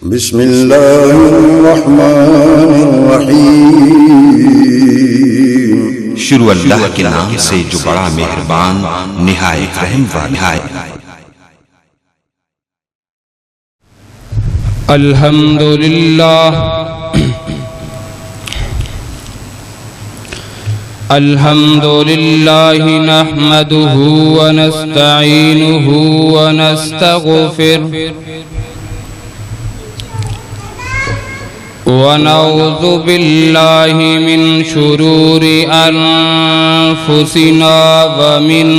بسم اللہ الرحمن الرحیم شروع اللہ کے نام سے جو بڑا مہربان نہایت رحم والا ہے۔ الحمد للہ نحمده ونستعینه ونستغفره ونعوذ باللہ من شرور انفسنا ومن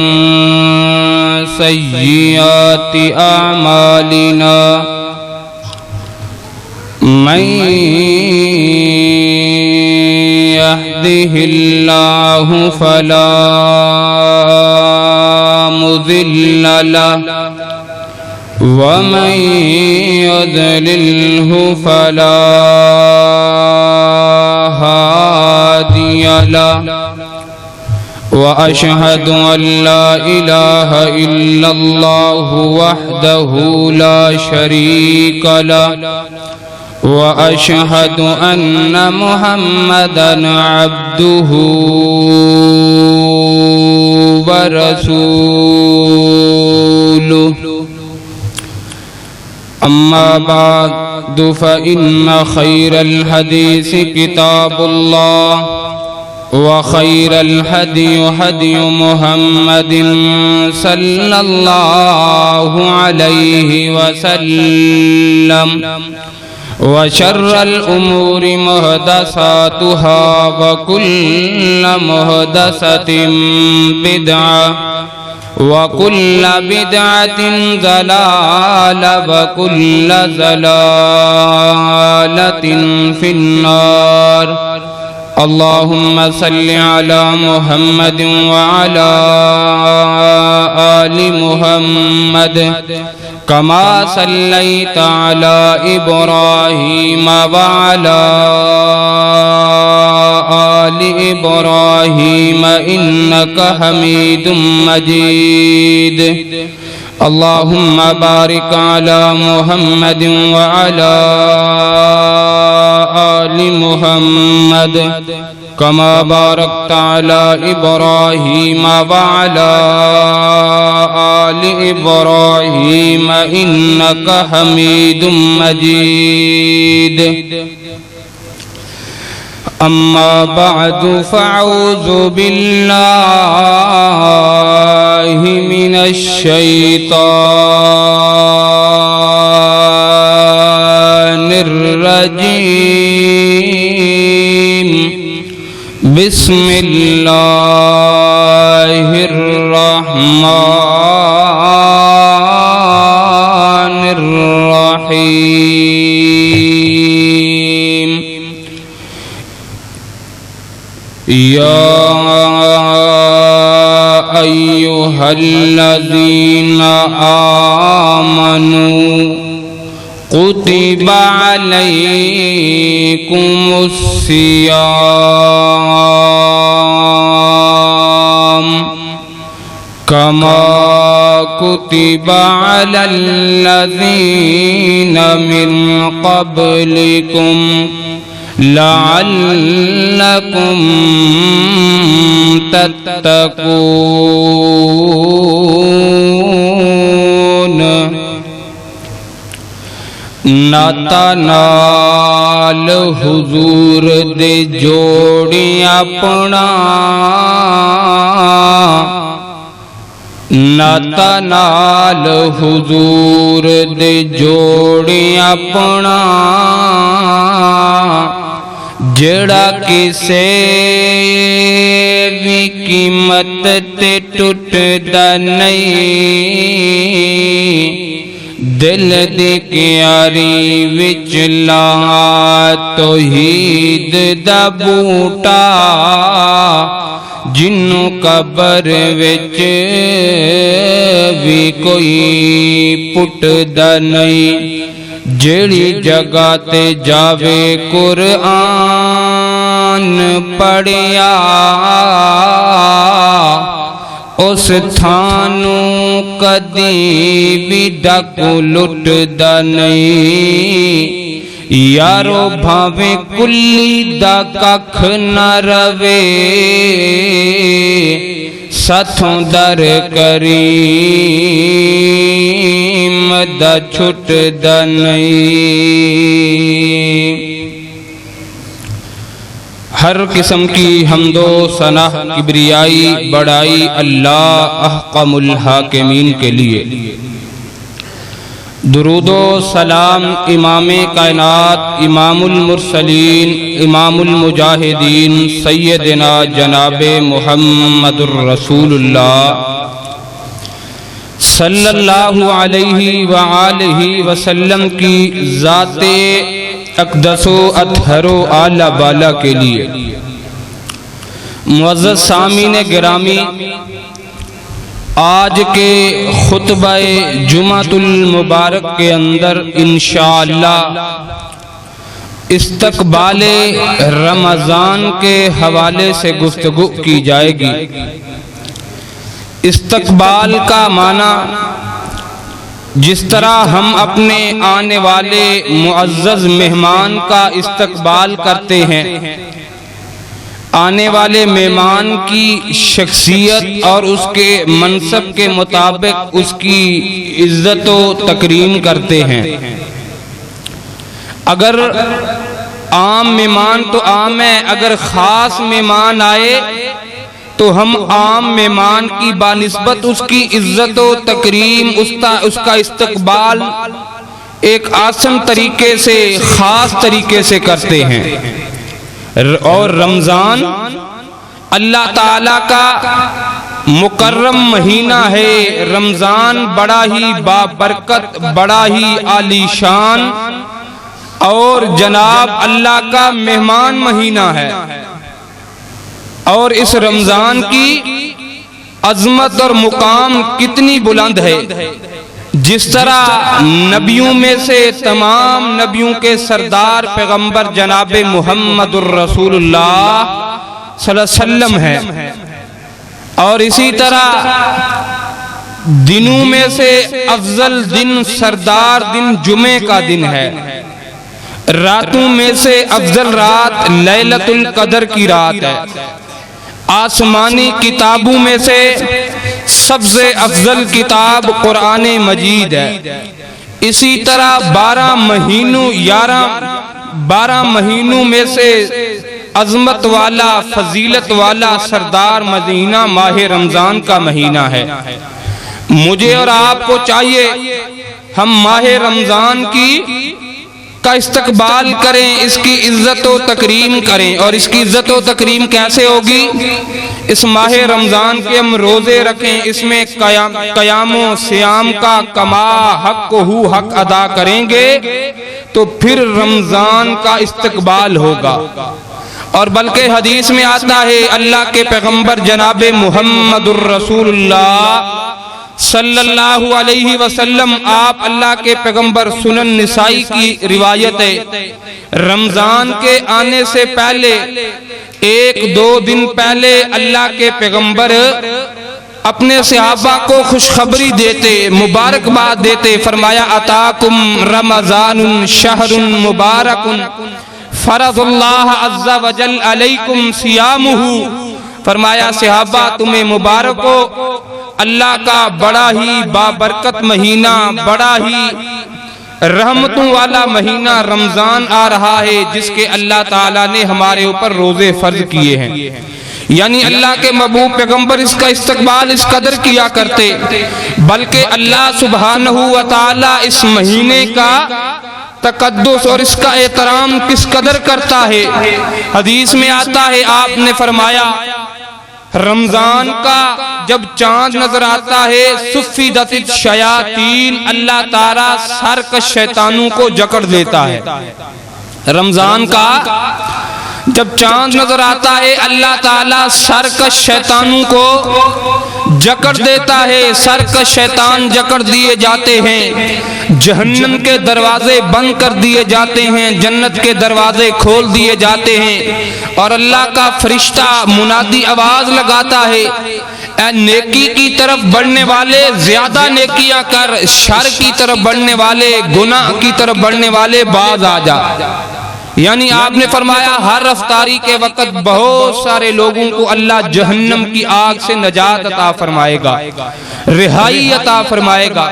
سیئات اعمالنا من يهده الله فلا مضل له ومن يضلله فلا هادي له وأشهد أن لا إله إلا الله وحده لا شريك له وأشهد أن محمدًا عبده ورسوله أما بعد فإن خير الحديث كتاب الله وخير الهدي هدي محمد صلى الله عليه وسلم وشر الأمور محدثاتها وكل محدثة بدعة وكل بدعة ضلالة وكل ضلالة في النار اللهم صل على محمد وعلى آل محمد كما صليت على إبراهيم وعلى آل إبراهيم إنك حميد مجيد اللهم بارك على محمد وعلى آل محمد كما باركت على إبراهيم وعلى آل إبراهيم إنك حميد مجيد أما بعد فأعوذ بالله من الشيطان الرجيم بسم الله الرحمن الرحيم يا أيها الذين آمنوا كتب عليكم الصيام كما كتب على الذين من قبلكم لعلكم تتقون ناتنال حضور دے جوڑی اپنا ناتنال حضور دے جوڑی اپنا جڑا کسے بھی قیمت تے ٹوٹدا نہیں دل دی کیاری وچ لا توحید دا بوٹا جنوں قبر وچ بھی کوئی پٹدا نہیں جیڑی جگہ تے جاوے قرآن پڑھیا اس تھانوں کدی بھی ڈاکو لٹدا نہیں یارو بھاویں کلی دا ککھ نہ روے ساتھوں در کریم دا چھٹدا نہیں۔ ہر قسم کی حمد و ثنا کبریائی بڑائی اللہ احکم الحاکمین کے لیے، درود و سلام امام کائنات امام المرسلین امام المجاہدین سیدنا جناب محمد الرسول اللہ صلی اللہ علیہ وآلہ وسلم کی ذات اقدس و اطہر و اعلی بالا کے لیے۔ معزز سامعین گرامی، آج کے خطبہ جمعۃ المبارک کے اندر انشاءاللہ استقبال رمضان کے حوالے سے گفتگو کی جائے گی۔ استقبال کا معنی جس طرح ہم اپنے آنے والے معزز مہمان کا استقبال کرتے ہیں، آنے والے مہمان کی شخصیت اور اس کے منصب کے مطابق اس کی عزت و تکریم کرتے ہیں۔ اگر عام مہمان تو عام ہے، اگر خاص مہمان آئے تو ہم عام مہمان کی بانسبت اس کی عزت و تکریم اس کا استقبال ایک آسن طریقے سے خاص طریقے سے کرتے ہیں۔ اور رمضان اللہ تعالیٰ کا مکرم مہینہ ہے، رمضان بڑا ہی بابرکت، بڑا ہی عالی شان اور جناب اللہ کا مہمان مہینہ ہے۔ اور اس رمضان کی عظمت اور مقام کتنی بلند ہے، جس طرح نبیوں میں سے تمام نبیوں کے سردار پیغمبر جناب محمد الرسول اللہ صلی اللہ علیہ وسلم ہے، اور اسی طرح دنوں میں سے افضل دن سردار دن جمعے کا دن ہے، راتوں میں سے افضل رات لیلۃ القدر کی رات ہے، آسمانی کتابوں میں سے سب سے افضل کتاب قرآن مجید ہے۔ اسی طرح 12 مہینوں میں سے عظمت والا فضیلت والا سردار مہینہ ماہ رمضان کا مہینہ ہے۔ مجھے اور آپ کو چاہیے ہم ماہ رمضان کا استقبال کریں، اس کی عزت و تکریم کریں۔ اور اس کی عزت و تکریم کیسے ہوگی؟ اس ماہ رمضان کے ہم روزے رکھیں، اس میں قیام و سیام کا کما حق حق ادا کریں گے تو پھر رمضان کا استقبال ہوگا۔ اور بلکہ حدیث میں آتا ہے اللہ کے پیغمبر جناب محمد الرسول اللہ صلی اللہ علیہ وسلم، آپ اللہ کے پیغمبر، سنن نسائی کی روایت ہے، رمضان کے آنے سے پہلے 1-2 دن پہلے اللہ کے پیغمبر اپنے صحابہ کو خوشخبری دیتے، مبارکباد دیتے، فرمایا اتاکم رمضان شہر مبارک فرض اللہ عز وجل علیکم صیامہ، فرمایا صحابہ تمہیں مبارک ہو، اللہ کا بڑا ہی بابرکت مہینہ، بڑا ہی رحمتوں والا مہینہ رمضان آ رہا ہے، جس کے اللہ تعالیٰ نے ہمارے اوپر روزے فرض کیے ہیں۔ یعنی اللہ کے محبوب پیغمبر اس کا استقبال اس قدر کیا کرتے، بلکہ اللہ سبحانہ و تعالیٰ اس مہینے کا تقدس اور اس کا احترام کس قدر کرتا ہے۔ حدیث میں آتا ہے، آپ نے فرمایا رمضان کا جب چاند نظر آتا ہے سفیدت الشیاطین، اللہ تعالیٰ سرکش شیطانوں کو جکڑ دیتا ہے۔ رمضان کا جب چاند نظر آتا ہے اللہ تعالیٰ سرکش شیطانوں کو جکڑ دیتا ہے، سرکش شیطان جکڑ دیے جاتے ہیں، جہنم کے دروازے بند کر دیے جاتے ہیں، جنت کے دروازے کھول دیے جاتے ہیں، اور اللہ کا فرشتہ منادی آواز لگاتا ہے، اے نیکی کی طرف بڑھنے والے زیادہ نیکیاں کر، شر کی طرف بڑھنے والے، گناہ کی طرف بڑھنے والے باز آ جا۔ یعنی آپ نے فرمایا ہر افطاری کے وقت بہت سارے لوگوں کو اللہ جہنم کی آگ سے نجات عطا فرمائے گا، رہائی عطا فرمائے گا۔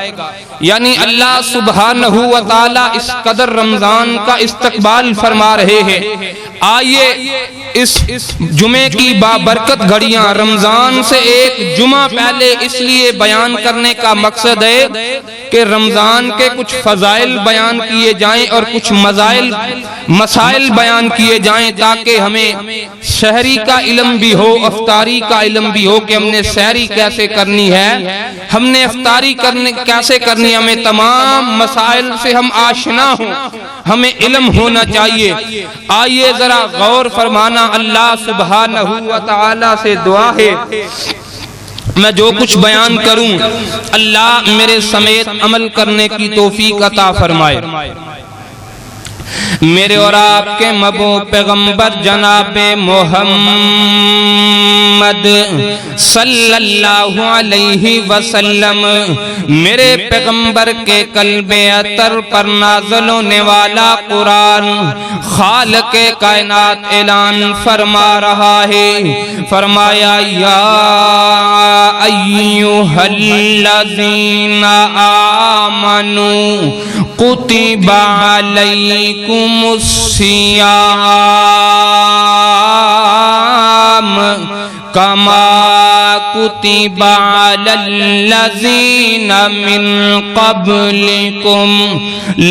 یعنی اللہ سبحانہ و تعالی اس قدر رمضان کا استقبال فرما رہے ہیں۔ آئیے اس جمعے کی بابرکت گھڑیاں رمضان سے ایک جمعہ پہلے اس لیے بیان کرنے کا مقصد ہے کہ رمضان کے کچھ فضائل بیان کیے جائیں اور کچھ مسائل بیان کیے جائیں، تاکہ ہمیں سحری کا علم بھی ہو، افطاری کا علم بھی ہو کہ ہم نے سحری کیسے کرنی ہے، ہم نے افطاری کیسے کرنی ہے، ہمیں تمام مسائل سے ہم آشنا ہوں، ہمیں علم ہونا چاہیے۔ آئیے ذرا غور فرمانا، اللہ سبحانہ و تعالی سے دعا ہے میں جو کچھ بیان کروں اللہ میرے سمیت عمل کرنے کی توفیق عطا فرمائے۔ میرے اور آپ کے محبوب پیغمبر جناب محمد صلی اللہ علیہ وسلم، میرے پیغمبر کے قلب اطہر پر نازل ہونے والا قرآن خالق کائنات اعلان فرما رہا ہے، فرمایا یا ایھا الذین آمنوا کتب علیکم الصیام کما کتب علی الذین من قبلکم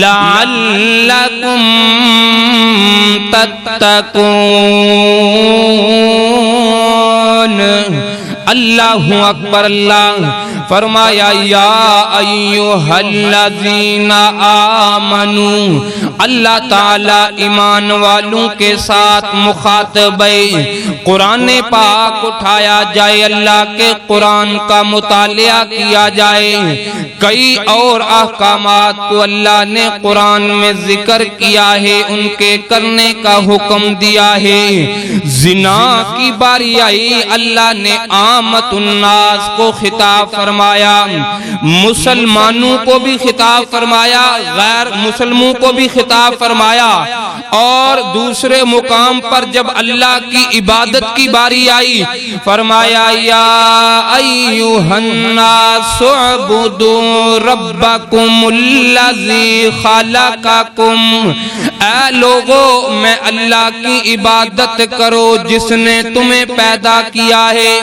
لعلکم تتقون۔ اللہ اکبر۔ اللہ فرمایا یا ایھا الذین آمنوا، اللہ تعالی ایمان والوں کے ساتھ مخاطب ہے، قرآن پاک اٹھایا جائے، اللہ کے قرآن کا مطالعہ کیا جائے۔ کئی اور احکامات کو اللہ نے قرآن میں ذکر کیا ہے، ان کے کرنے کا حکم دیا ہے۔ زنا کی باری آئی، اللہ نے عامت الناس کو خطاب فرمایا، مسلمانوں کو بھی خطاب فرمایا، غیر مسلموں کو بھی خطاب فرمایا، اور دوسرے مقام پر جب اللہ کی عبادت کی باری آئی فرمایا یا ایھا الناس اعبدوا ربکم الذی خلقکم، اے لوگو میں اللہ کی عبادت کرو جس نے تمہیں پیدا کیا ہے۔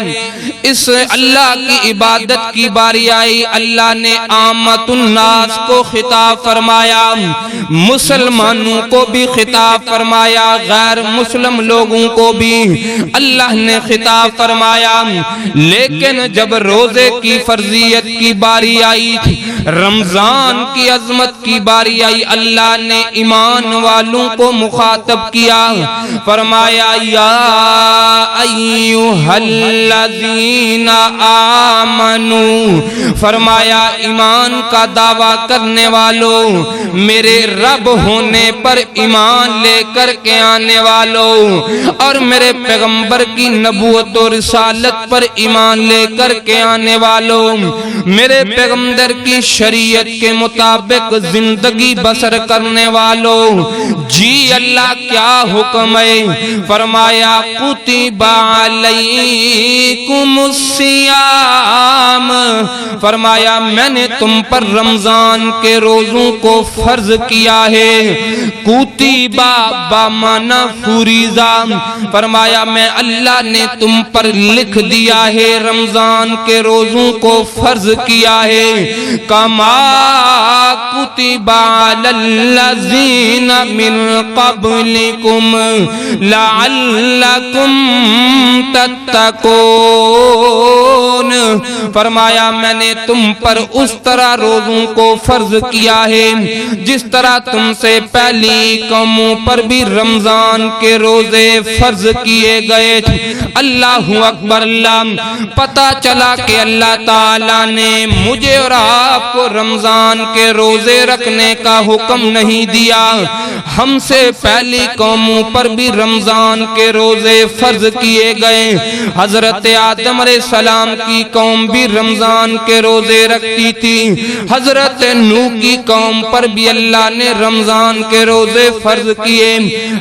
اس اللہ کی عبادت کی باری آئی، اللہ نے عامت الناس کو خطاب فرمایا، مسلمانوں کو بھی خطاب فرمایا، غیر مسلم لوگوں کو بھی اللہ نے خطاب فرمایا۔ لیکن جب روزے کی فرضیت کی باری آئی، رمضان کی عظمت کی باری آئی، اللہ نے ایمان والوں کو مخاطب کیا، فرمایا یا ایھا الذین آمنوا، فرمایا ایمان کا دعویٰ کرنے والوں، میرے رب ہونے پر ایمان لے کر کے آنے والوں، اور میرے پیغمبر کی نبوت و رسالت پر ایمان لے کر کے آنے والوں، میرے پیغمبر کی شریعت کے مطابق زندگی بسر کرنے والوں، جی اللہ کیا حکم ہے، فرمایا کتب علیکم الصیام، فرمایا میں نے تم پر رمضان کے روزوں کو فرض کیا ہے۔ کتبہ بمعنی فریضہ، فرمایا میں اللہ نے تم پر لکھ دیا ہے، رمضان کے روزوں کو فرض کیا ہے۔ کما کتب علی الذین من قبلکم لعلکم تتقون، فرمایا فرمایا میں نے تم پر اس طرح روزوں کو فرض کیا ہے جس طرح تم سے پہلی قوموں پر بھی رمضان کے روزے فرض کیے گئے. اللہ اکبر. اللہ پتہ چلا کہ اللہ تعالیٰ نے مجھے اور آپ کو رمضان کے روزے رکھنے کا حکم نہیں دیا. ہم سے پہلی قوموں پر بھی رمضان کے روزے فرض کیے گئے. حضرت آدم علیہ السلام کی قوم بھی رمضان کے روزے رکھتی تھی. حضرت نوح کی قوم پر بھی اللہ نے رمضان کے روزے فرض کیے.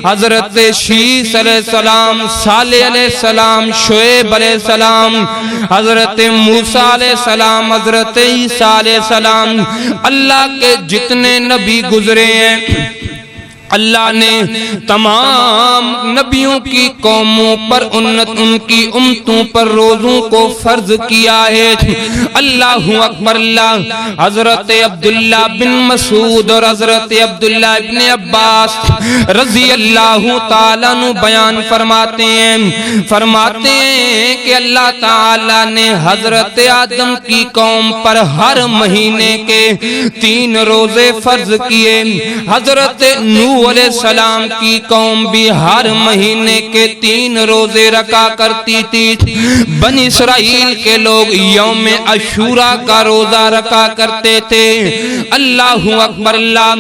حضرت شیس علیہ السلام، صالح علیہ السلام، شعیب علیہ السلام، حضرت موسیٰ علیہ السلام، حضرت عیسیٰ علیہ السلام، اللہ کے جتنے نبی گزرے ہیں اللہ نے تمام نبیوں کی قوموں پر ان کی امتوں پر روزوں کو فرض کیا ہے. اللہ اکبر. اللہ حضرت عبداللہ بن مسعود اور حضرت عبداللہ ابن عباس رضی اللہ تعالیٰ عنہ بیان فرماتے ہیں کہ اللہ تعالیٰ نے حضرت آدم کی قوم پر ہر مہینے کے 3 روزے فرض کیے. حضرت نوح علیہ السلام کی قوم بھی ہر مہینے کے 3 روزے رکھا کرتی تھی. بنی اسرائیل کے لوگ یوم عاشوراء کا روزہ رکھا کرتے تھے. اللہ اکبر. اللہ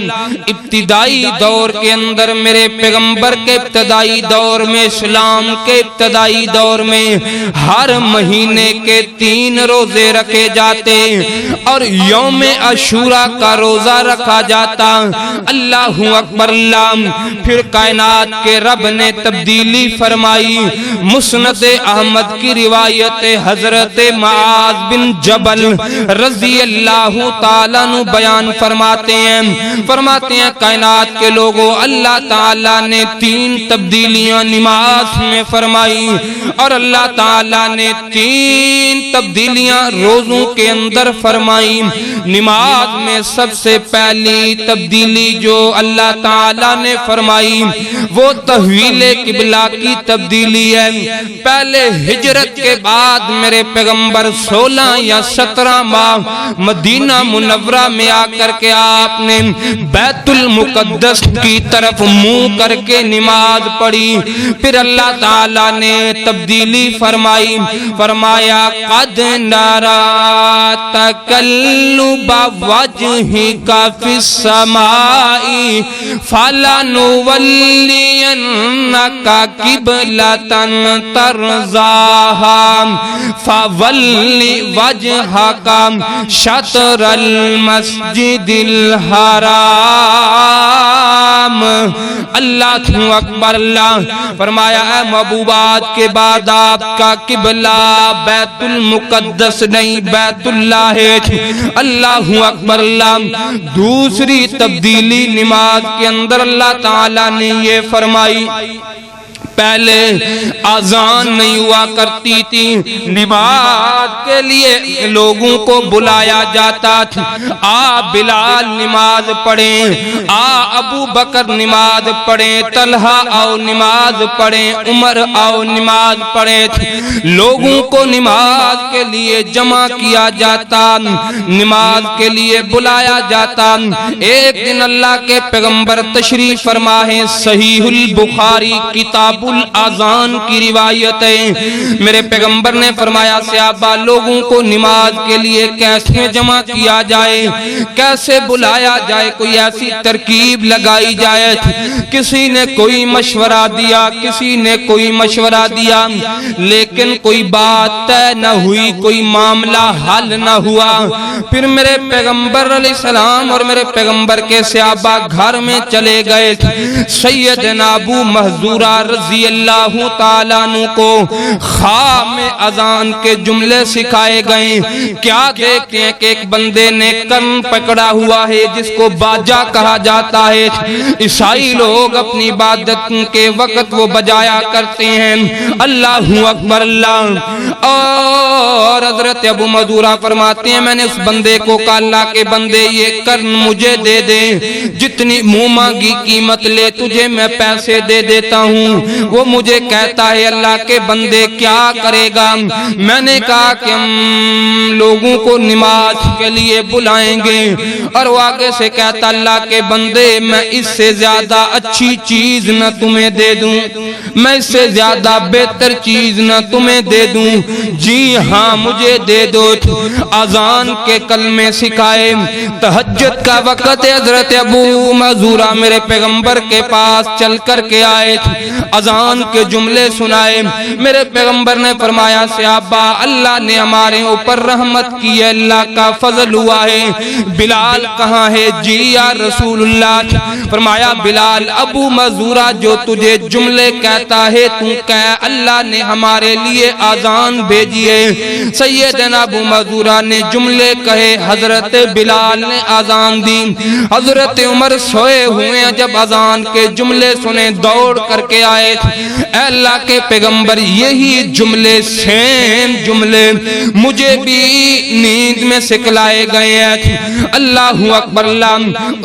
ابتدائی دور کے اندر میرے پیغمبر کے ابتدائی دور میں، اسلام کے ابتدائی دور میں ہر مہینے کے 3 روزے رکھے جاتے اور یوم عاشوراء کا روزہ رکھا جاتا. اللہ اکبر. اللہ پھر کائنات کے رب نے تبدیلی فرمائی. مسند احمد کی روایت حضرت معاذ بن جبل رضی اللہ تعالیٰ عنہ بیان فرماتے ہیں کائنات کے لوگوں اللہ تعالیٰ نے 3 تبدیلیاں نماز میں فرمائی اور اللہ تعالیٰ نے 3 تبدیلیاں روزوں کے اندر فرمائی. نماز میں سب سے پہلی تبدیلی جو اللہ تعالیٰ نے فرمائی وہ تحویل قبلہ کی تبدیلی ہے. پہلے ہجرت کے بعد میرے پیغمبر 16 یا 17 ماہ مدینہ منورہ میں آ کر کے آپ نے بیت المقدس کی طرف منہ کر کے نماز پڑھی. پھر اللہ تعالیٰ نے تبدیلی فرمائی. فرمایا قد نرى تقلب وجهك في السماء فَلَنُوَلِّيَنَّكَ قِبْلَةً تَرْضَاهَا فَوَلِّ وَجْهَكَ شَطْرَ الْمَسْجِدِ الْحَرَامِ. اللہ اکبر. اللہ فرمایا اے محبوب آج کے بعد آپ کا قبلہ بیت المقدس نہیں بیت اللہ ہے. اللہ اکبر. اللہ دوسری تبدیلی نماز کے اندر اللہ تعالیٰ نے یہ فرمائی. پہلے اذان نہیں ہوا کرتی تھی، نماز کے لیے لوگوں کو بلایا جاتا تھا. بلال نماز پڑھیں، ابو بکر نماز پڑھیں، طلحہ آؤ نماز پڑھیں، عمر آؤ نماز پڑھیں. لوگوں کو نماز کے لیے جمع کیا جاتا، نماز کے لیے بلایا جاتا. ایک دن اللہ کے پیغمبر تشریف فرما ہے، صحیح البخاری کتاب الاذان کی روایت ہے. میرے پیغمبر نے فرمایا صحابہ لوگوں کو نماز کے لیے کیسے جمع کیا جائے، کیسے بلایا جائے، کوئی ایسی ترکیب لگائی جائے. کسی نے کوئی مشورہ دیا، کسی نے کوئی مشورہ دیا، لیکن کوئی بات طے نہ ہوئی، کوئی معاملہ حل نہ ہوا. پھر میرے پیغمبر علیہ السلام اور میرے پیغمبر کے صحابہ گھر میں چلے گئے. سیدنا ابو محذورہ رضی اللہ تعالیٰ عنہ کو خام اذان کے جملے سکھائے گئے. کیا دیکھتے ہیں کہ ایک بندے نے کن پکڑا ہوا ہے جس کو باجا کہا جاتا ہے. عیسائی لوگ اپنی عبادت کے وقت وہ بجایا کرتے ہیں. اللہ اکبر. اللہ اور حضرت ابو محذورہ فرماتے ہیں میں نے اس بندے کو کہا اللہ کے بندے یہ کرن مجھے دے دے، جتنی منہ مانگی قیمت لے تجھے میں پیسے دے دیتا ہوں. وہ مجھے کہتا ہے اللہ کے بندے کیا کرے گا؟ میں نے کہا کہ ہم لوگوں کو نماز کے لیے بلائیں گے، اور وہ آگے سے کہتا اللہ کے بندے میں اس سے زیادہ اچھی چیز نہ تمہیں دے دوں، میں اس سے زیادہ بہتر چیز نہ تمہیں دے دوں؟ جی ہاں مجھے دے دو۔ اذان کے کلمے سکھائے، تہجد کا وقت حضرت ابو معذورہ میرے پیغمبر کے پاس چل کر کے آئے، اذان کے جملے سنائے۔ میرے پیغمبر نے فرمایا صحابہ اللہ نے ہمارے اوپر رحمت کی ہے، اللہ کا فضل ہوا ہے، بلال کہاں ہے؟ جی یا رسول اللہ۔ فرمایا بلال ابو معذورہ جو تجھے جملے کہتا ہے تو کہہ اللہ نے ہمارے لیے اذان بھیجی ہے۔ سیدنا ابو معذورہ نے جملے کہے، حضرت بلال نے اذان دی۔ حضرت عمر سوئے ہوئے ہیں، جب اذان کے جملے سنے دوڑ کر کے آئے، اے اللہ کے پیغمبر یہی جملے سیم جملے مجھے بھی نیند میں سکھلائے گئے ہیں۔ اللہ اکبر اللہ۔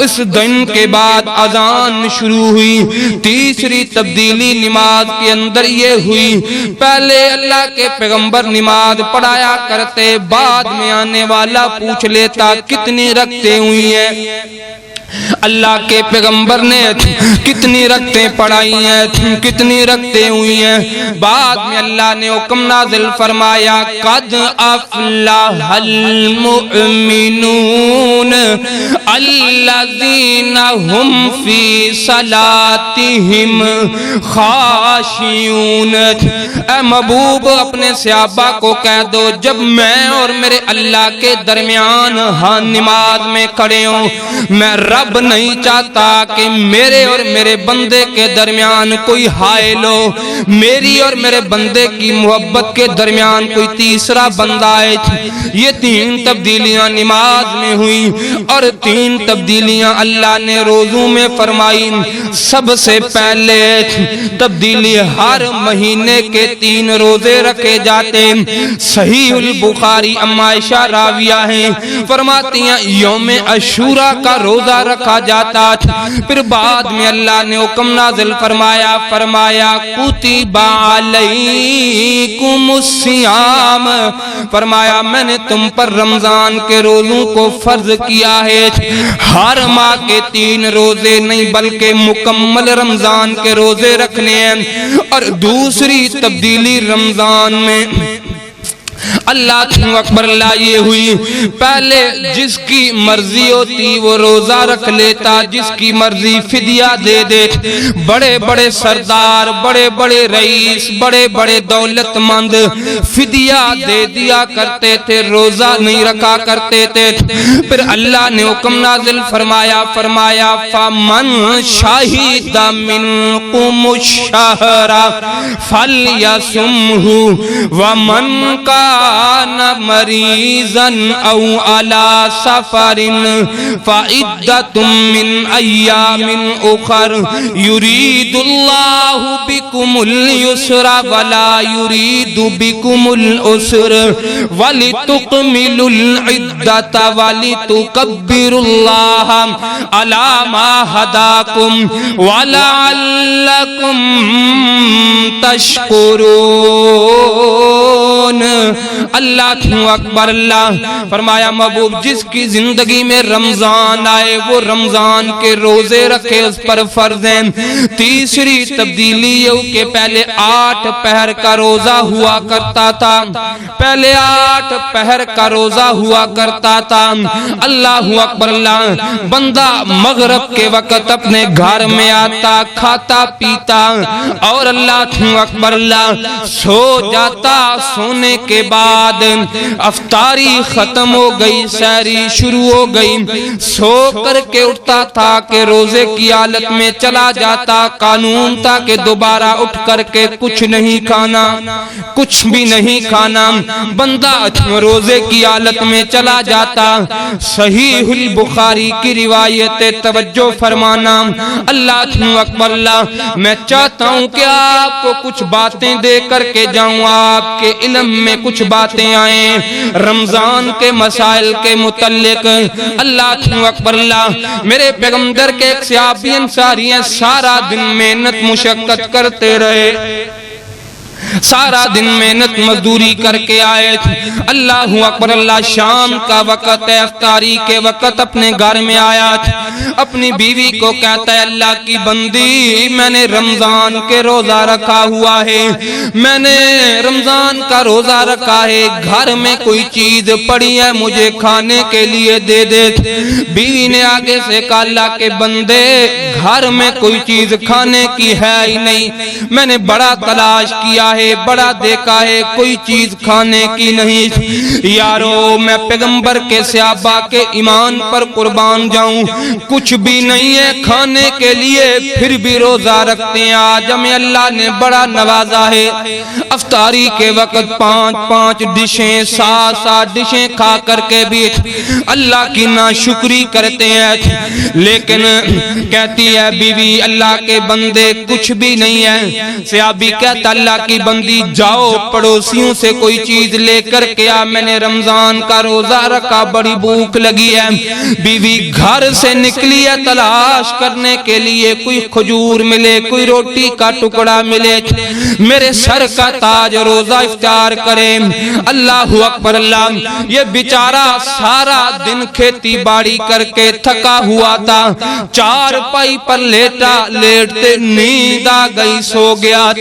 اس دن کے بعد اذان شروع ہوئی۔ تیسری تبدیلی نماز کے اندر یہ ہوئی، پہلے اللہ کے پیغمبر نماز پڑھایا کرتے، بعد میں آنے والا پوچھ لیتا کتنی رکعتیں ہوئی ہیں؟ اللہ کے پیغمبر نے کتنی رکعتیں پڑھائی ہیں، کتنی رکعتیں ہوئی ہیں؟ بعد میں اللہ نے حکم نازل فرمایا قد افلح المؤمنون الذین هم فی صلاتهم خاشعون۔ اے محبوب اپنے صحابہ کو کہہ دو جب میں اور میرے اللہ کے درمیان نماز میں کھڑے ہوں، میں رب نہیں چاہتا کہ میرے اور میرے بندے کے درمیان کوئی حائل ہو، میری اور میرے بندے کی محبت کے درمیان کوئی تیسرا بندہ ہے۔ یہ تین تبدیلیاں نماز میں ہوئی، اور تین تبدیلیاں اللہ نے روزوں میں فرمائی۔ سب سے پہلے تبدیلی ہر مہینے کے 3 روزے رکھے جاتے۔ صحیح البخاری ام عائشہ راویہ ہیں، فرماتی ہیں یوم عاشوراء کا روزہ رکھا جاتا۔ پھر بعد میں اللہ نے حکم نازل فرمایا کتب علیکم الصیام، فرمایا میں نے تم پر رمضان کے روزوں کو فرض کیا ہے۔ ہر ماہ کے 3 روزے نہیں بلکہ مکمل رمضان کے روزے رکھنے ہیں۔ اور دوسری تبدیلی رمضان میں اللہ اکبر اللہ یہ ہوئی، پہلے جس کی مرضی ہوتی وہ روزہ رکھ لیتا، جس کی مرضی فدیہ دے دے۔ بڑے بڑے سردار، بڑے بڑے رئیس، بڑے بڑے دولت مند فدیہ دے دیا کرتے تھے، روزہ نہیں رکھا کرتے تھے۔ پھر اللہ نے حکم نازل فرمایا فمن شہد منکم الشہر فلیصمہ ومن كان مريضا او على سفر فعدة من ايام اخر يريد الله بكم اليسر ولا يريد بكم العسر ولتكملوا العدة ولتكبروا الله على ما هداكم ولعلكم تشكرون۔ اللہ اکبر اللہ۔ فرمایا محبوب جس کی زندگی میں رمضان آئے وہ رمضان کے روزے رکھے، اس پر فرض ہیں۔ تیسری تبدیلی یہ کہ پہلے 8 پہر کا روزہ ہوا کرتا تھا، پہلے 8 پہر کا روزہ ہوا کرتا تھا۔ اللہ اکبر اللہ۔ بندہ مغرب کے وقت اپنے گھر میں آتا، کھاتا پیتا، اور اللہ اکبر اللہ سو جاتا۔ سونے کے بعد افطاری ختم ہو گئی، سحری شروع ہو گئی، سو کر کے اٹھتا تھا کہ روزے کی حالت میں چلا جاتا۔ قانون تھا کہ دوبارہ اٹھ کر کے کچھ نہیں کھانا، کچھ بھی نہیں کھانا، بندہ روزے کی حالت میں چلا جاتا۔ صحیح البخاری کی روایت، توجہ فرمانا۔ اللہ اکبر اللہ۔ میں چاہتا ہوں کہ آپ کو کچھ باتیں دے کر کے جاؤں، آپ کے علم میں کچھ باتیں باتیں آئیں رمضان کے مسائل کے متعلق۔ اللہ اکبر اللہ، میرے پیغمبر کے ایک صحابی انصاری ہیں، سارا دن محنت مشقت کرتے رہے، سارا دن محنت مزدوری کر کے آئے۔ اللہ اکبر اللہ، شام کا وقت ہے، افطاری کے وقت اپنے گھر میں آیا، اپنی بیوی کو کہتا ہے اللہ کی بندی میں نے رمضان کے روزہ رکھا ہوا ہے، میں نے رمضان کا روزہ رکھا ہے، گھر میں کوئی چیز پڑی ہے مجھے کھانے کے لیے دے دے۔ بیوی نے آگے سے کہا اللہ کے بندے گھر میں کوئی چیز کھانے کی ہے ہی نہیں، میں نے بڑا تلاش کیا ہے، بڑا دیکھا ہے، کوئی چیز کھانے کی نہیں۔ یارو میں پیغمبر کے صحابہ کے ایمان پر قربان جاؤں، کچھ بھی نہیں ہے کھانے کے لیے، پھر بھی روزہ رکھتے ہیں۔ آج ہمیں اللہ نے بڑا نوازا ہے، افطاری کے وقت 5 ڈشیں 7 ڈشیں کھا کر کے بھی اللہ کی ناشکری کرتے ہیں۔ لیکن کہتی ہے بیوی اللہ کے بندے کچھ بھی نہیں ہے۔ صحابی کہتا اللہ کی بندی جاؤ پڑوسیوں سے کوئی چیز لے کر کے آ، میں نے رمضان کا روزہ رکھا، بڑی بھوک لگی ہے۔ بیوی گھر سے نکلی ہے تلاش کرنے کے لیے، کوئی کھجور ملے، کوئی روٹی کا ٹکڑا ملے، میرے سر کا تاج روزہ افطار کرے۔ اللہ اکبر اللہ، یہ بیچارہ سارا دن کھیتی باڑی کر کے تھکا ہوا تھا، چار پائی پر لیٹا، لیٹتے نیند آ گئی، سو گیا۔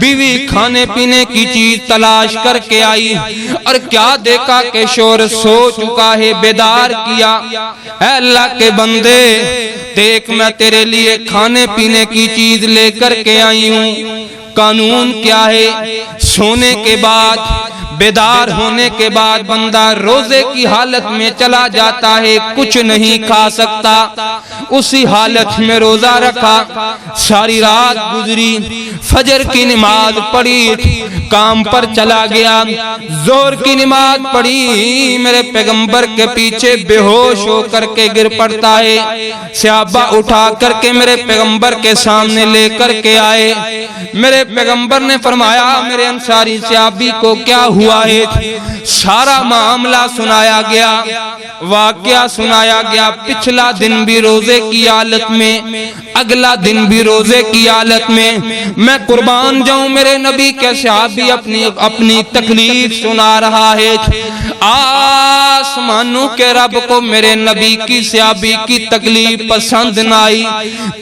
بیوی کھانے پینے کی چیز تلاش کر کے آئی اور کیا دیکھا کہ شوہر سو چکا ہے، بیدار کیا، اے اللہ کے بندے دیکھ میں تیرے لیے کھانے پینے کی چیز لے کر کے آئی ہوں۔ قانون کیا ہے؟ سونے کے بعد بیدار ہونے کے بعد بندہ روزے کی حالت میں چلا جاتا ہے، کچھ نہیں کھا سکتا، اسی حالت میں روزہ رکھا، ساری رات گزری، فجر کی نماز پڑھی، کام پر چلا گیا، ظہر کی نماز پڑھی، میرے پیغمبر کے پیچھے بے ہوش ہو کر کے گر پڑتا ہے۔ صحابہ اٹھا کر کے میرے پیغمبر کے سامنے لے کر کے آئے، میرے پیغمبر نے فرمایا میرے انصاری صحابی کو کیا ہوا ہے؟ سارا معاملہ سنایا گیا، واقعہ سنایا گیا، پچھلا دن بھی روزے کی حالت میں، اگلا دن بھی روزے کی حالت میں، میں قربان جاؤں میرے نبی کے صحابی اپنی تکلیف سنا رہا ہے۔ آسمانوں کے رب کو میرے نبی کی صحابی کی تکلیف پسند نہ آئی۔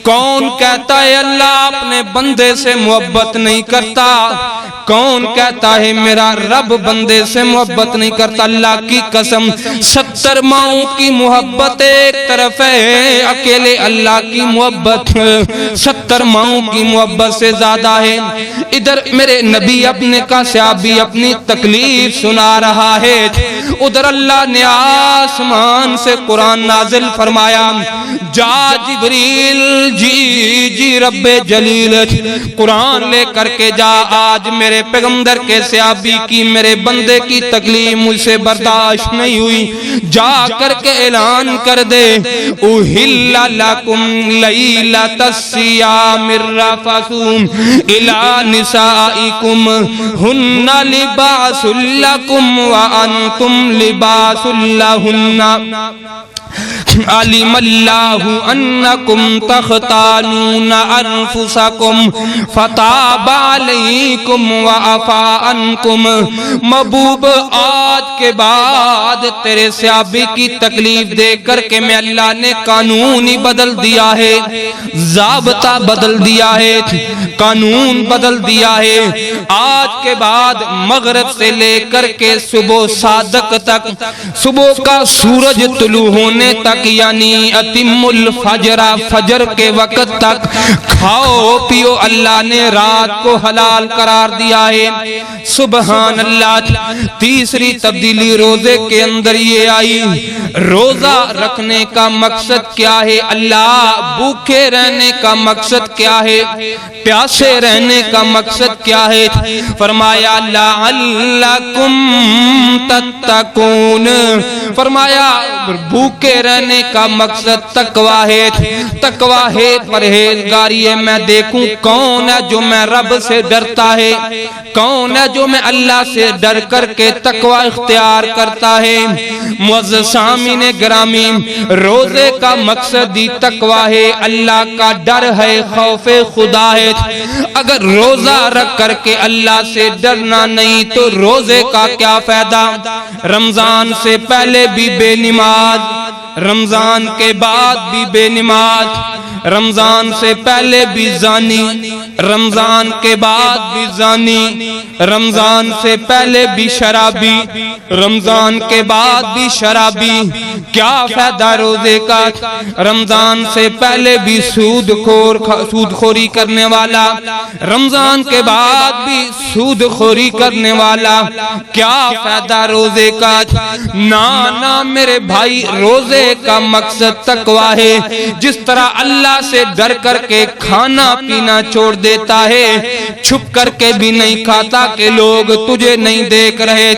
کون کہتا ہے اللہ اپنے بندے سے محبت نہیں کرتا؟ کون کہتا ہے میرا رب بندے سے محبت نہیں کرتا؟ اللہ کی قسم 70 ماؤں کی محبت ایک طرف ہے، اکیلے اللہ کی محبت 70 ماؤں کی محبت سے زیادہ ہے۔ ادھر میرے نبی اپنے کا صحابی اپنی تکلیف سنا رہا ہے، ادھر اللہ نے آسمان سے قرآن نازل فرمایا، جا جبریل جی رب جلیل، قرآن لے کر کے جا، آج میرے پیغمبر کے صحابی کی میرے بندے کی تکلیف مجھ سے برداشت نہیں ہوئی، جا کر کے اعلان کر دے اُحِلَّ لَكُمْ لَيْلَةَ الصِّيَامِ الرَّفَثُ إِلَىٰ نِسَائِكُمْ هُنَّ لِبَاسٌ لَكُمْ وَأَنْتُمْ لِبَاسٌ لَهُنَّ علم اللہ انکم تختانون انفسکم فتاب علیکم وعفا عنکم۔ محبوب آج کے بعد تیرے صحابی کی تکلیف دے کر کے میں اللہ نے قانون ہی بدل دیا ہے، ضابطہ بدل دیا ہے، قانون بدل دیا ہے۔ آج کے بعد مغرب سے لے کر کے صبح صادق تک، صبح کا سورج طلوع ہونے تک، یعنی اتم الفجر، فجر کے وقت تک کھاؤ پیو، اللہ نے رات کو حلال قرار دیا ہے۔ سبحان اللہ۔ تیسری تبدیلی روزے کے اندر یہ آئی، روزہ رکھنے کا مقصد کیا ہے؟ اللہ بھوکے رہنے کا مقصد کیا ہے؟ پیاسے رہنے کا مقصد کیا ہے؟ فرمایا لعلکم تتقون، فرمایا بھوکے رہنے رہنے کا مقصد تقوی ہے، تقوی ہے پرہیزگاری ہے۔ میں دیکھوں کون ہے جو میں رب سے ڈرتا ہے، کون ہے جو میں اللہ سے ڈر کر کے تقوی اختیار کرتا ہے۔ معزز سامعین گرامی، روزے کا مقصد ہی تقوی ہے، اللہ کا ڈر ہے، خوف خدا ہے۔ اگر روزہ رکھ کر کے اللہ سے ڈرنا نہیں تو روزے کا کیا فائدہ؟ رمضان سے پہلے بھی بے نماز، رمضان کے بعد بھی بے نماز، رمضان سے پہلے بھی زانی، رمضان کے بعد بھی زانی، رمضان سے پہلے بھی شرابی، رمضان کے بعد بھی شرابی۔ کیا فائدہ روزے کا؟ رمضان سے پہلے بھی سود خوری کرنے والا، رمضان کے بعد بھی سود خوری کرنے والا۔ کیا فائدہ روزے کا؟ نہ میرے بھائی، روزے کا مقصد تقوی ہے۔ جس طرح اللہ سے ڈر کر کے کھانا پینا چھوڑ دیتا ہے، چھپ کر کے بھی نہیں کھاتا کہ لوگ تجھے نہیں دیکھ رہے،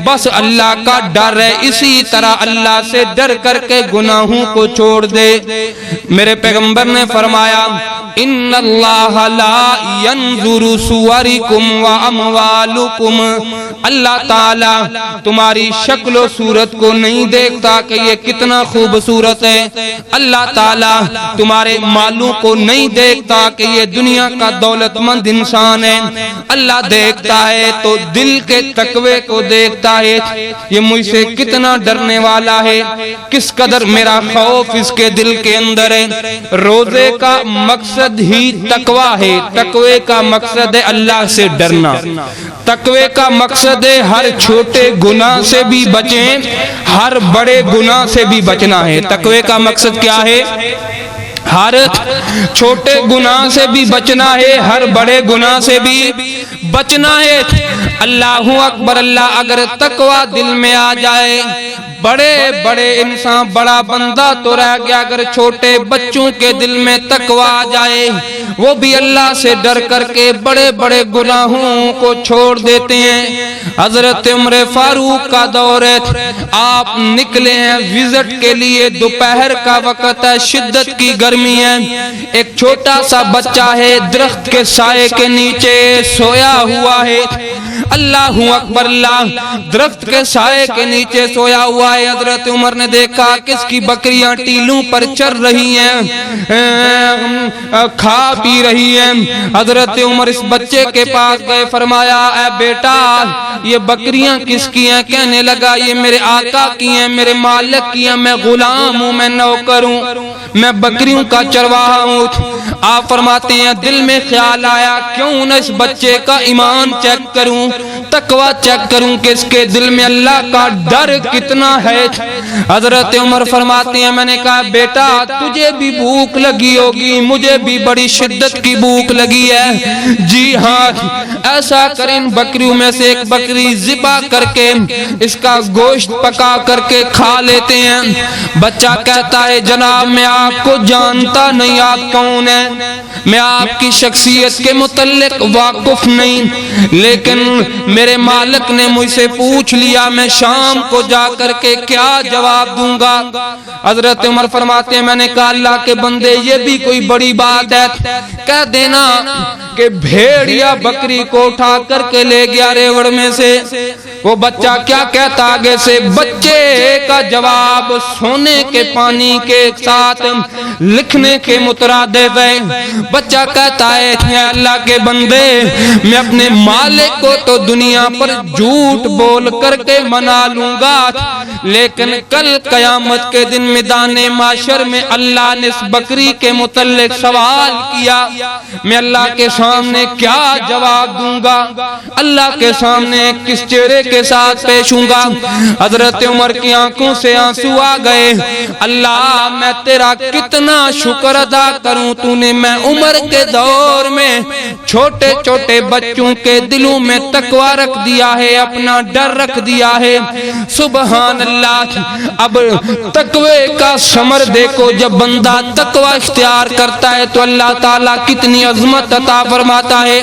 بس اللہ کا ڈر ہے، اسی طرح اللہ سے ڈر کر کے گناہوں کو چھوڑ دے۔ میرے پیغمبر نے فرمایا ان اللہ لا ينظر صورکم و اموالکم، اللہ تعالی تمہاری شکل و صورت کو نہیں دیکھتا کہ یہ کتنا خوبصورت ہے، اللہ تعالی تمہارے مالوں کو نہیں دیکھتا کہ یہ دنیا کا دولت مند انسان ہے، اللہ دیکھتا ہے تو دل کے تقوی کو دیکھتا ہے، یہ مجھ سے کتنا ڈرنے والا ہے، کس قدر میرا خوف اس کے دل کے اندر ہے۔ روزے کا مقصد ہی تقوی ہے، تقوی کا مقصد ہے اللہ سے ڈرنا، تقوی کا مقصد ہے ہر چھوٹے گناہ سے بھی بچیں، ہر بڑے گناہ سے بھی بچنا ہے۔ تقوی کا مقصد کیا ہے؟ ہر چھوٹے گناہ سے بھی بچنا ہے، ہر بڑے گناہ سے بھی بچنا ہے۔ اللہ اکبر، اللہ اگر تقوی دل میں آ جائے، بڑے بڑے انسان، بڑا بندہ تو رہ گیا، اگر چھوٹے بچوں کے دل میں تقوی آ جائے، وہ بھی اللہ سے ڈر کر کے بڑے بڑے گناہوں کو چھوڑ دیتے ہیں۔ حضرت عمر فاروق کا دور ہے، آپ نکلے ہیں وزٹ کے لیے، دوپہر کا وقت ہے، شدت کی گرمی ہے، ایک چھوٹا سا بچہ ہے درخت کے سائے کے نیچے سویا ہوا ہے، اللہ اکبر، اللہ درخت کے سائے کے نیچے سویا ہوا ہے۔ حضرت عمر نے دیکھا کہ اس کی بکریاں ٹیلوں پر چر رہی ہیں، کھا پی رہی ہیں۔ حضرت عمر اس بچے کے پاس گئے، فرمایا اے بیٹا یہ بکریاں کس کی ہیں؟ کہنے لگا یہ میرے آقا کی ہیں، میرے مالک کی ہیں، میں غلام ہوں، میں نوکر ہوں، میں بکریوں کا چرواہا ہوں۔ آپ فرماتے ہیں دل میں خیال آیا کیوں نہ اس بچے کا ایمان چیک کروں، تقوی چیک کروں کہ اس کے دل میں اللہ کا ڈر کتنا ہے۔ حضرت عمر فرماتے ہیں میں نے کہا بیٹا تجھے بھی بھوک لگی ہوگی، مجھے بھی بڑی شدت کی بھوک لگی ہے، جی ہاں ایسا کریں بکریوں میں سے ایک بکری ذبح کر کے اس کا گوشت پکا کر کے کھا لیتے ہیں۔ بچہ کہتا ہے جناب میں آپ کو جانتا نہیں، آپ کون ہیں، میں آپ کی شخصیت کے متعلق واقف نہیں، لیکن میرے مالک نے مجھ سے پوچھ لیا، میں شام کو جا کر کے کیا جواب دوں گا؟ حضرت عمر فرماتے ہیں میں نے کہا اللہ کے بندے یہ بھی کوئی بڑی بات ہے، کہہ دینا کہ بھیڑیا بکری کو اٹھا کر کے لے گیا ریوڑ میں سے۔ وہ بچہ کیا کہتا آگے سے؟ بچے کا جواب سونے کے پانی کے ساتھ لکھنے کے مترادف ہے۔ بچہ کہتا ہے اللہ کے بندے میں اپنے مالک کو تو دنیا پر جھوٹ بول کر کے منا لوں گا، لیکن کل قیامت کے دن میدان معاشر میں اللہ نے اس بکری کے متعلق سوال کیا، میں اللہ کے سامنے کیا جواب دوں گا، اللہ کے سامنے کس چہرے کے ساتھ پیش ہوں گا؟ حضرت عمر کی آنکھوں سے آنسو آ گئے، اللہ میں تیرا کتنا شکر ادا کروں، تو نے میں عمر کے دور میں چھوٹے چھوٹے بچوں کے دلوں میں تقوی رکھ دیا ہے، اپنا ڈر رکھ دیا ہے، سبحان اللہ۔ اب تقوی کا ثمر دیکھو، جب بندہ تقوی اختیار کرتا ہے تو اللہ تعالیٰ کتنی عظمت عطا فرماتا ہے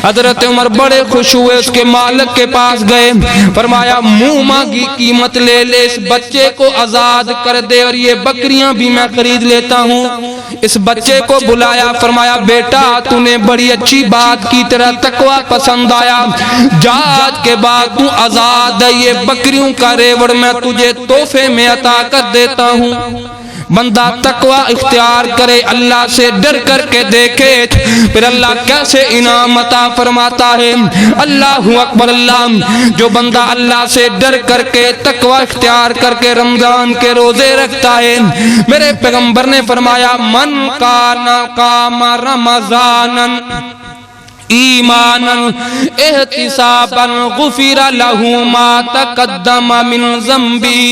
حضرت عمر بڑے خوش ہوئے، اس کے مالک کے پاس گئے، فرمایا منہ مانگی قیمت لے لے، اس بچے کو آزاد کر دے اور یہ بکریاں بھی میں خرید لیتا ہوں۔ اس بچے کو بلایا، فرمایا بیٹا تو نے بڑی اچھی بات کی، تیرا تقوی پسند آیا، جا آج کے بعد تو آزاد ہے، یہ بکریوں کا ریوڑ میں تجھے تحفے میں عطا کر دیتا ہوں۔ بندہ تقوی اختیار کرے، اللہ سے ڈر کر کے دیکھے، پھر اللہ کیسے انعام عطا فرماتا ہے۔ اللہ اکبر اللہ، جو بندہ اللہ سے ڈر کر کے تقوی اختیار کر کے رمضان کے روزے رکھتا ہے، میرے پیغمبر نے فرمایا من کانا قام رمضانا ایمانا احتسابا غفر له ما تقدم من ذنبی،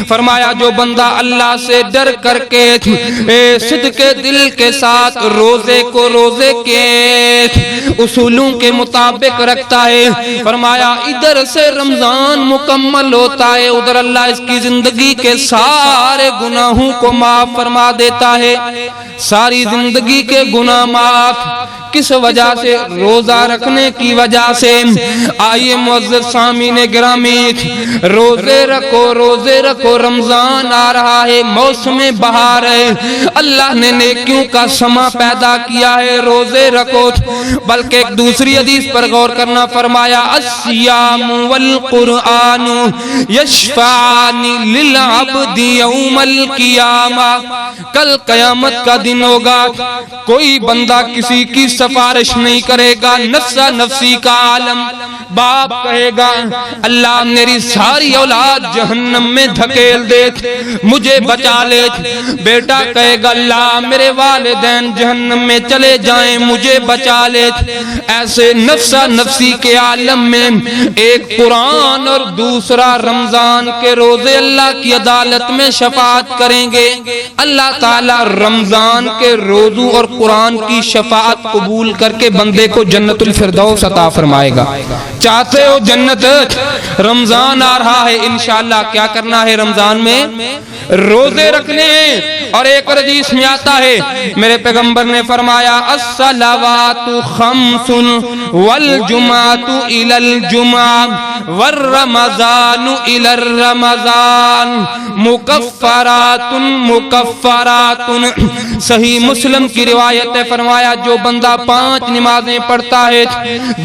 فرمایا جو بندہ اللہ سے ڈر کر کے صدق دل کے ساتھ روزے کو روزے کے اصولوں کے مطابق رکھتا ہے، فرمایا ادھر سے رمضان مکمل ہوتا ہے، ادھر اللہ اس کی زندگی کے سارے گناہوں کو معاف فرما دیتا ہے۔ ساری زندگی کے گناہ معاف کس وجہ سے؟ روزہ رکھنے کی وجہ سے۔ آئیے معزز سامعین گرامی، روزے رکھو روزے رکھو، رمضان آ رہا ہے، موسم بہار ہے، اللہ نے نیکیوں کا سما پیدا کیا ہے، روزے رکھو۔ بلکہ ایک دوسری حدیث پر غور کرنا، فرمایا الصیام والقرآن یشفعان للعبد یوم القیامہ، کل قیامت کا دن ہوگا، کوئی بندہ کسی کی سفارش نہیں کرے گا، نفسا نفسی کا عالم، باپ کہے گا اللہ میری ساری اولاد جہنم میں دھکیل دے مجھے بچا لے، بیٹا کہے گا اللہ میرے والدین جہنم میں چلے جائیں مجھے بچا لے۔ ایسے نفسا نفسی کے عالم میں ایک قرآن اور دوسرا رمضان کے روزے اللہ کی عدالت میں شفاعت کریں گے۔ اللہ تعالی رمضان کے روزوں اور قرآن کی شفاعت قبول کر کے بندے کو جنت الفردوس عطا فرمائے گا۔ چاہتے ہو جنت؟ رمضان آ رہا ہے، انشاءاللہ کیا کرنا ہے رمضان میں؟ روزے رکھنے ہیں۔ اور ایک حدیث میں آتا ہے میرے پیغمبر نے فرمایا الصلوات خمس والجمعۃ الی الجمعہ والرمضان الی الرمضان مکفرات مکفرات، صحیح مسلم کی روایت ہے، فرمایا جو بندہ 5 نمازیں پڑھتا ہے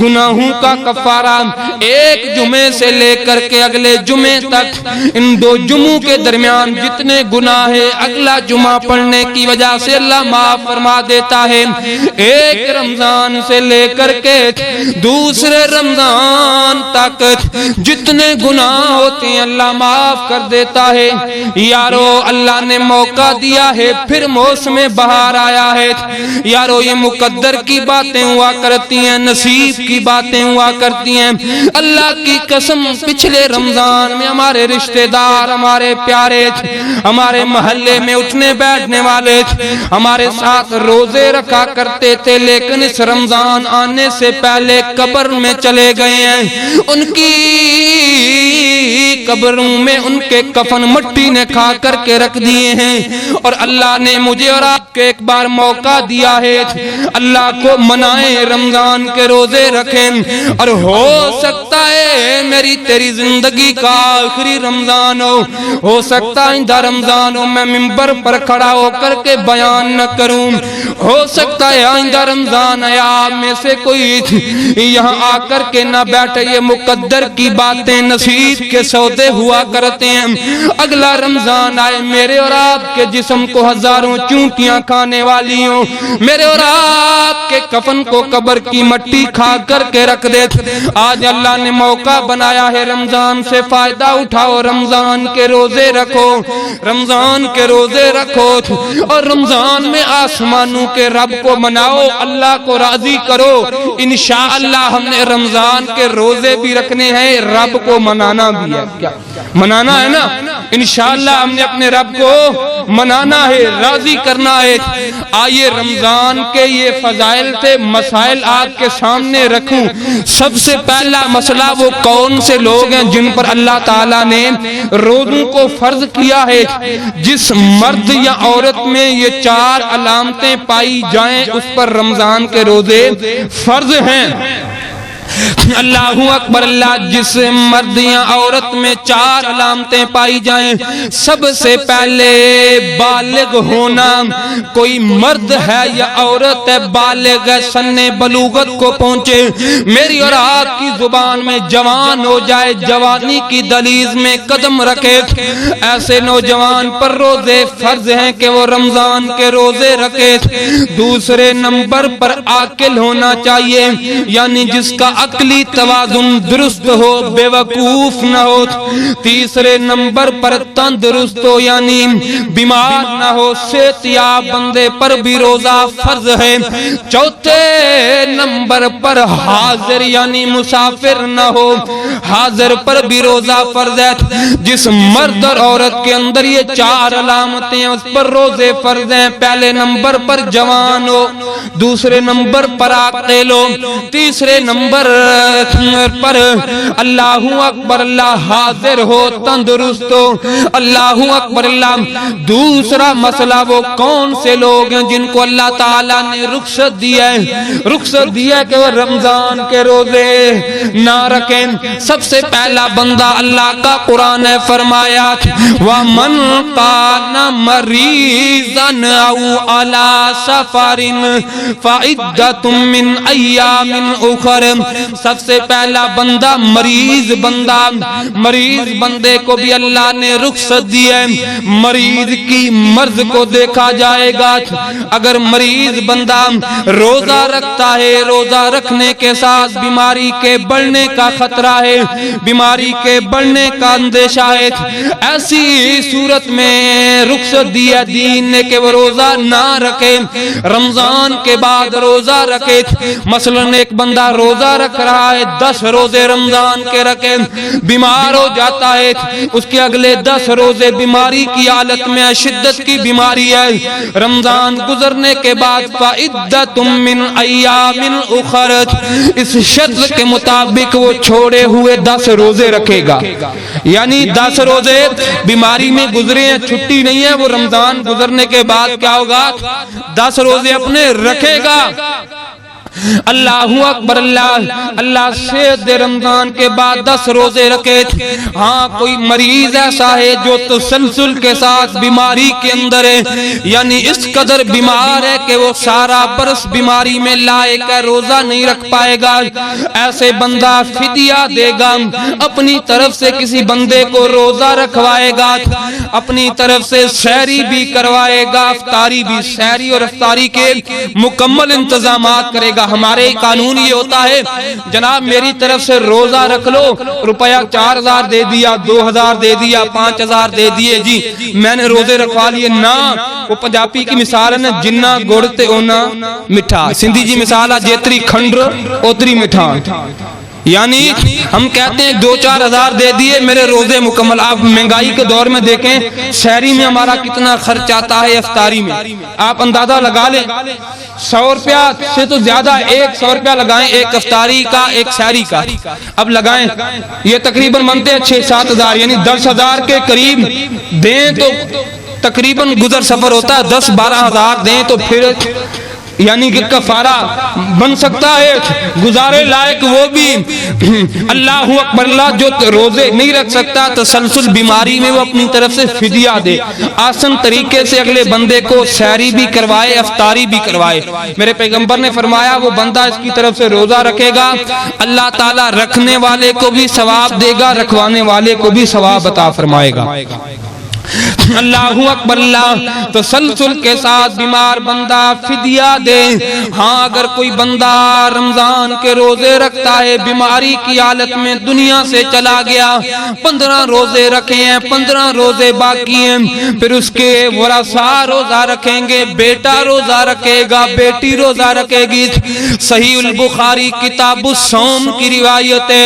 گناہوں کا کفارہ ایک جمعے سے لے کر کے اگلے جمعے تک، ان 2 جمعوں کے درمیان جتنے گناہ ہیں اگلا جمعہ پڑھنے کی وجہ سے اللہ معاف فرما دیتا ہے۔ ایک رمضان سے لے کر کے دوسرے رمضان تک جتنے گناہ ہوتے ہیں اللہ معاف کر دیتا ہے۔ یارو اللہ نے موقع دیا ہے، پھر موسم بہار آیا ہے، یارو یہ مقدر کی باتیں ہوا کرتی ہیں، نصیب کی باتیں ہوا کرتی ہیں۔ اللہ کی قسم پچھلے رمضان میں ہمارے رشتہ دار، ہمارے پیارے، ہمارے محلے میں اٹھنے بیٹھنے والے ہمارے ساتھ روزے رکھا کرتے تھے، لیکن اس رمضان آنے سے پہلے قبر میں چلے گئے ہیں، ان کی قبروں میں ان کے کفن مٹی نے کھا کر کے رکھ دیے ہیں، اور اللہ نے مجھے اور آپ کو ایک بار موقع دیا ہے، اللہ کو منائیں، رمضان کے روزے رکھیں، اور ہو سکتا ہے میری تیری زندگی کا آخری رمضان ہو سکتا ہے آئندہ رمضان ہو میں منبر پر کھڑا ہو کر کے بیان نہ کروں، ہو سکتا ہے آئندہ رمضان آیا آپ میں سے کوئی یہاں آ کر کے نہ بیٹھے، یہ مقدر کی باتیں نصیب کے سودے ہوا کرتے ہیں۔ اگلا رمضان آئے میرے اور آپ کے جسم کو ہزاروں چونٹیاں کھانے والی ہوں، میرے اور آپ کے کفن کو قبر کی مٹی کھا کر کے رکھ دے۔ آج اللہ نے موقع بنایا ہے، رمضان سے فائدہ اٹھاؤ، رمضان کے روزے رکھو، رمضان کے روزے رکھو، اور رمضان میں آسمانوں کے رب کو مناؤ، اللہ کو راضی کرو۔ انشاءاللہ ہم نے رمضان کے روزے بھی رکھنے ہیں، رب کو منانا بھی ہے، کیا منانا ہے نا؟ انشاءاللہ ہم نے اپنے رب کو منانا ہے، راضی کرنا ہے۔ آئیے رمضان کے یہ فضائل دلائل تھے، مسائل آپ کے سامنے رکھوں۔ سب سے پہلا مسئلہ وہ کون سے لوگ ہیں جن پر اللہ تعالیٰ نے روزوں کو فرض کیا ہے؟ جس مرد یا عورت میں یہ 4 علامتیں پائی جائیں اس پر رمضان کے روزے فرض ہیں۔ اللہ اکبر اللہ، جس مرد یا عورت میں 4 علامتیں پائی جائیں، سب سے پہلے بالغ ہونا۔ کوئی مرد ہے یا عورت ہے، بالغ ہے، سن بلوغت کو پہنچے، میری اور آپ کی زبان میں جوان ہو جائے، جوانی کی دہلیز میں قدم رکھے، ایسے نوجوان پر روزے فرض ہیں کہ وہ رمضان کے روزے رکھے۔ دوسرے نمبر پر عاقل ہونا چاہیے، یعنی جس کا عقلی توازن درست ہو، بے وقوف نہ ہو۔ تیسرے نمبر پر تندرست ہو، یعنی بیمار نہ ہو، صحت یاب بندے پر بھی روزہ فرض ہے۔ چوتھے نمبر پر حاضر یعنی مسافر نہ ہو، حاضر پر بھی روزہ فرض ہے۔ جس مرد اور عورت کے اندر یہ 4 علامتیں ہیں اس پر روزے فرض ہیں۔ پہلے نمبر پر جوان ہو، دوسرے نمبر پر عاقل ہو، تیسرے نمبر پر اللہ اکبر اللہ حاضر ہو، تندرست ہو، اللہ اکبر اللہ۔ دوسرا مسئلہ وہ کون سے لوگ ہیں جن کو اللہ تعالیٰ نے رخصت دیا ہے کہ وہ رمضان کے روزے نہ رکھیں۔ سب سے پہلا بندہ اللہ کا قرآن نے فرمایا وَمَنْ كَانَ مَرِيضًا أَوْ عَلَى سَفَرٍ فَعِدَّةٌ مِّنْ أَيَّامٍ أُخَرَ۔ سب سے پہلا بندہ مریض بندے کو بھی اللہ نے رخصت دی ہے۔ مریض کی مرض کو دیکھا جائے گا۔ اگر مریض بندہ روزہ رکھتا ہے، روزہ رکھنے کے ساتھ بیماری کے بڑھنے کا خطرہ ہے، بیماری کے بڑھنے کا اندیشہ ہے، ایسی صورت میں رخصت دیا دین نے کہ وہ روزہ نہ رکھے، رمضان کے بعد روزہ رکھے۔ مثلا ایک بندہ روزہ رکھ رہا ہے، 10 روزے رمضان کے رکھے، بیمار ہو جاتا ہے، اس کے اگلے 10 روزے بیماری کی حالت میں، شدت کی بیماری ہے، رمضان گزرنے کے بعد فَعِدَّةٌ مِّنْ أَيَّامٍ أُخَرَ، اس شرط کے مطابق وہ چھوڑے ہوئے 10 روزے رکھے گا۔ یعنی 10 روزے بیماری میں گزرے ہیں، چھٹی نہیں ہے، وہ رمضان گزرنے کے بعد کیا ہوگا؟ 10 روزے اپنے رکھے گا۔ اللہ اکبر اللہ صحت دے، رمضان کے بعد 10 روزے رکھے۔ ہاں کوئی مریض ایسا ہے جو تسلسل کے ساتھ بیماری کے اندر ہے، یعنی اس قدر بیمار ہے کہ وہ سارا برس بیماری میں لائق ہے، روزہ نہیں رکھ پائے گا، ایسے بندہ فدیہ دے گا، اپنی طرف سے کسی بندے کو روزہ رکھوائے گا، اپنی طرف سے سحری بھی کروائے گا، افطاری بھی، سحری اور افطاری کے مکمل انتظامات کرے گا۔ ہمارے قانون یہ ہوتا ہے جناب میری طرف سے روزہ رکھ لو، روپیہ 4000 دے دیا، 2000 دے دیا، 5000 دے دیے، جی میں نے روزے رکھوا لیے، نہ وہ پنجابی کی مثال ہے نا، جنہ گڑ تے اونا مٹھا، سندھی جی مثال ہے جیتری کھنڈر اتری مٹھا، یعنی ہم کہتے ہیں 2-4 ہزار دے دیے میرے روزے مکمل۔ آپ مہنگائی کے دور میں دیکھیں شہری میں ہمارا کتنا خرچ آتا ہے، افطاری میں آپ اندازہ لگا لیں، 100 روپیہ سے تو زیادہ، 100 روپیہ لگائیں ایک افطاری کا، ایک سحری کا، اب لگائیں یہ تقریباً بنتے ہیں 6-7 ہزار، یعنی 10,000 کے قریب دیں تو تقریباً گزر سفر ہوتا ہے، 10-12 ہزار دیں تو پھر یعنی کہ کفارہ بن سکتا ہے، گزارے لائق وہ بھی۔ اللہ اکبر اللہ، جو روزے نہیں رکھ سکتا تسلسل بیماری میں، وہ اپنی طرف سے فدیہ دے، آسان طریقے سے اگلے بندے کو سحری بھی کروائے، افطاری بھی کروائے۔ میرے پیغمبر نے فرمایا وہ بندہ اس کی طرف سے روزہ رکھے گا، اللہ تعالیٰ رکھنے والے کو بھی ثواب دے گا، رکھوانے والے کو بھی ثواب عطا فرمائے گا۔ اللہ اکبر اللہ، تسلسل کے ساتھ بیمار بندہ فدیہ دے۔ ہاں اگر کوئی بندہ رمضان کے روزے رکھتا ہے، بیماری کی حالت میں دنیا سے چلا گیا، 15 روزے رکھے ہیں، 15 روزے باقی ہیں، پھر اس کے ورثاء روزہ رکھیں گے، بیٹا روزہ رکھے گا، بیٹی روزہ رکھے گی۔ صحیح البخاری کتاب الصوم کی روایت ہے،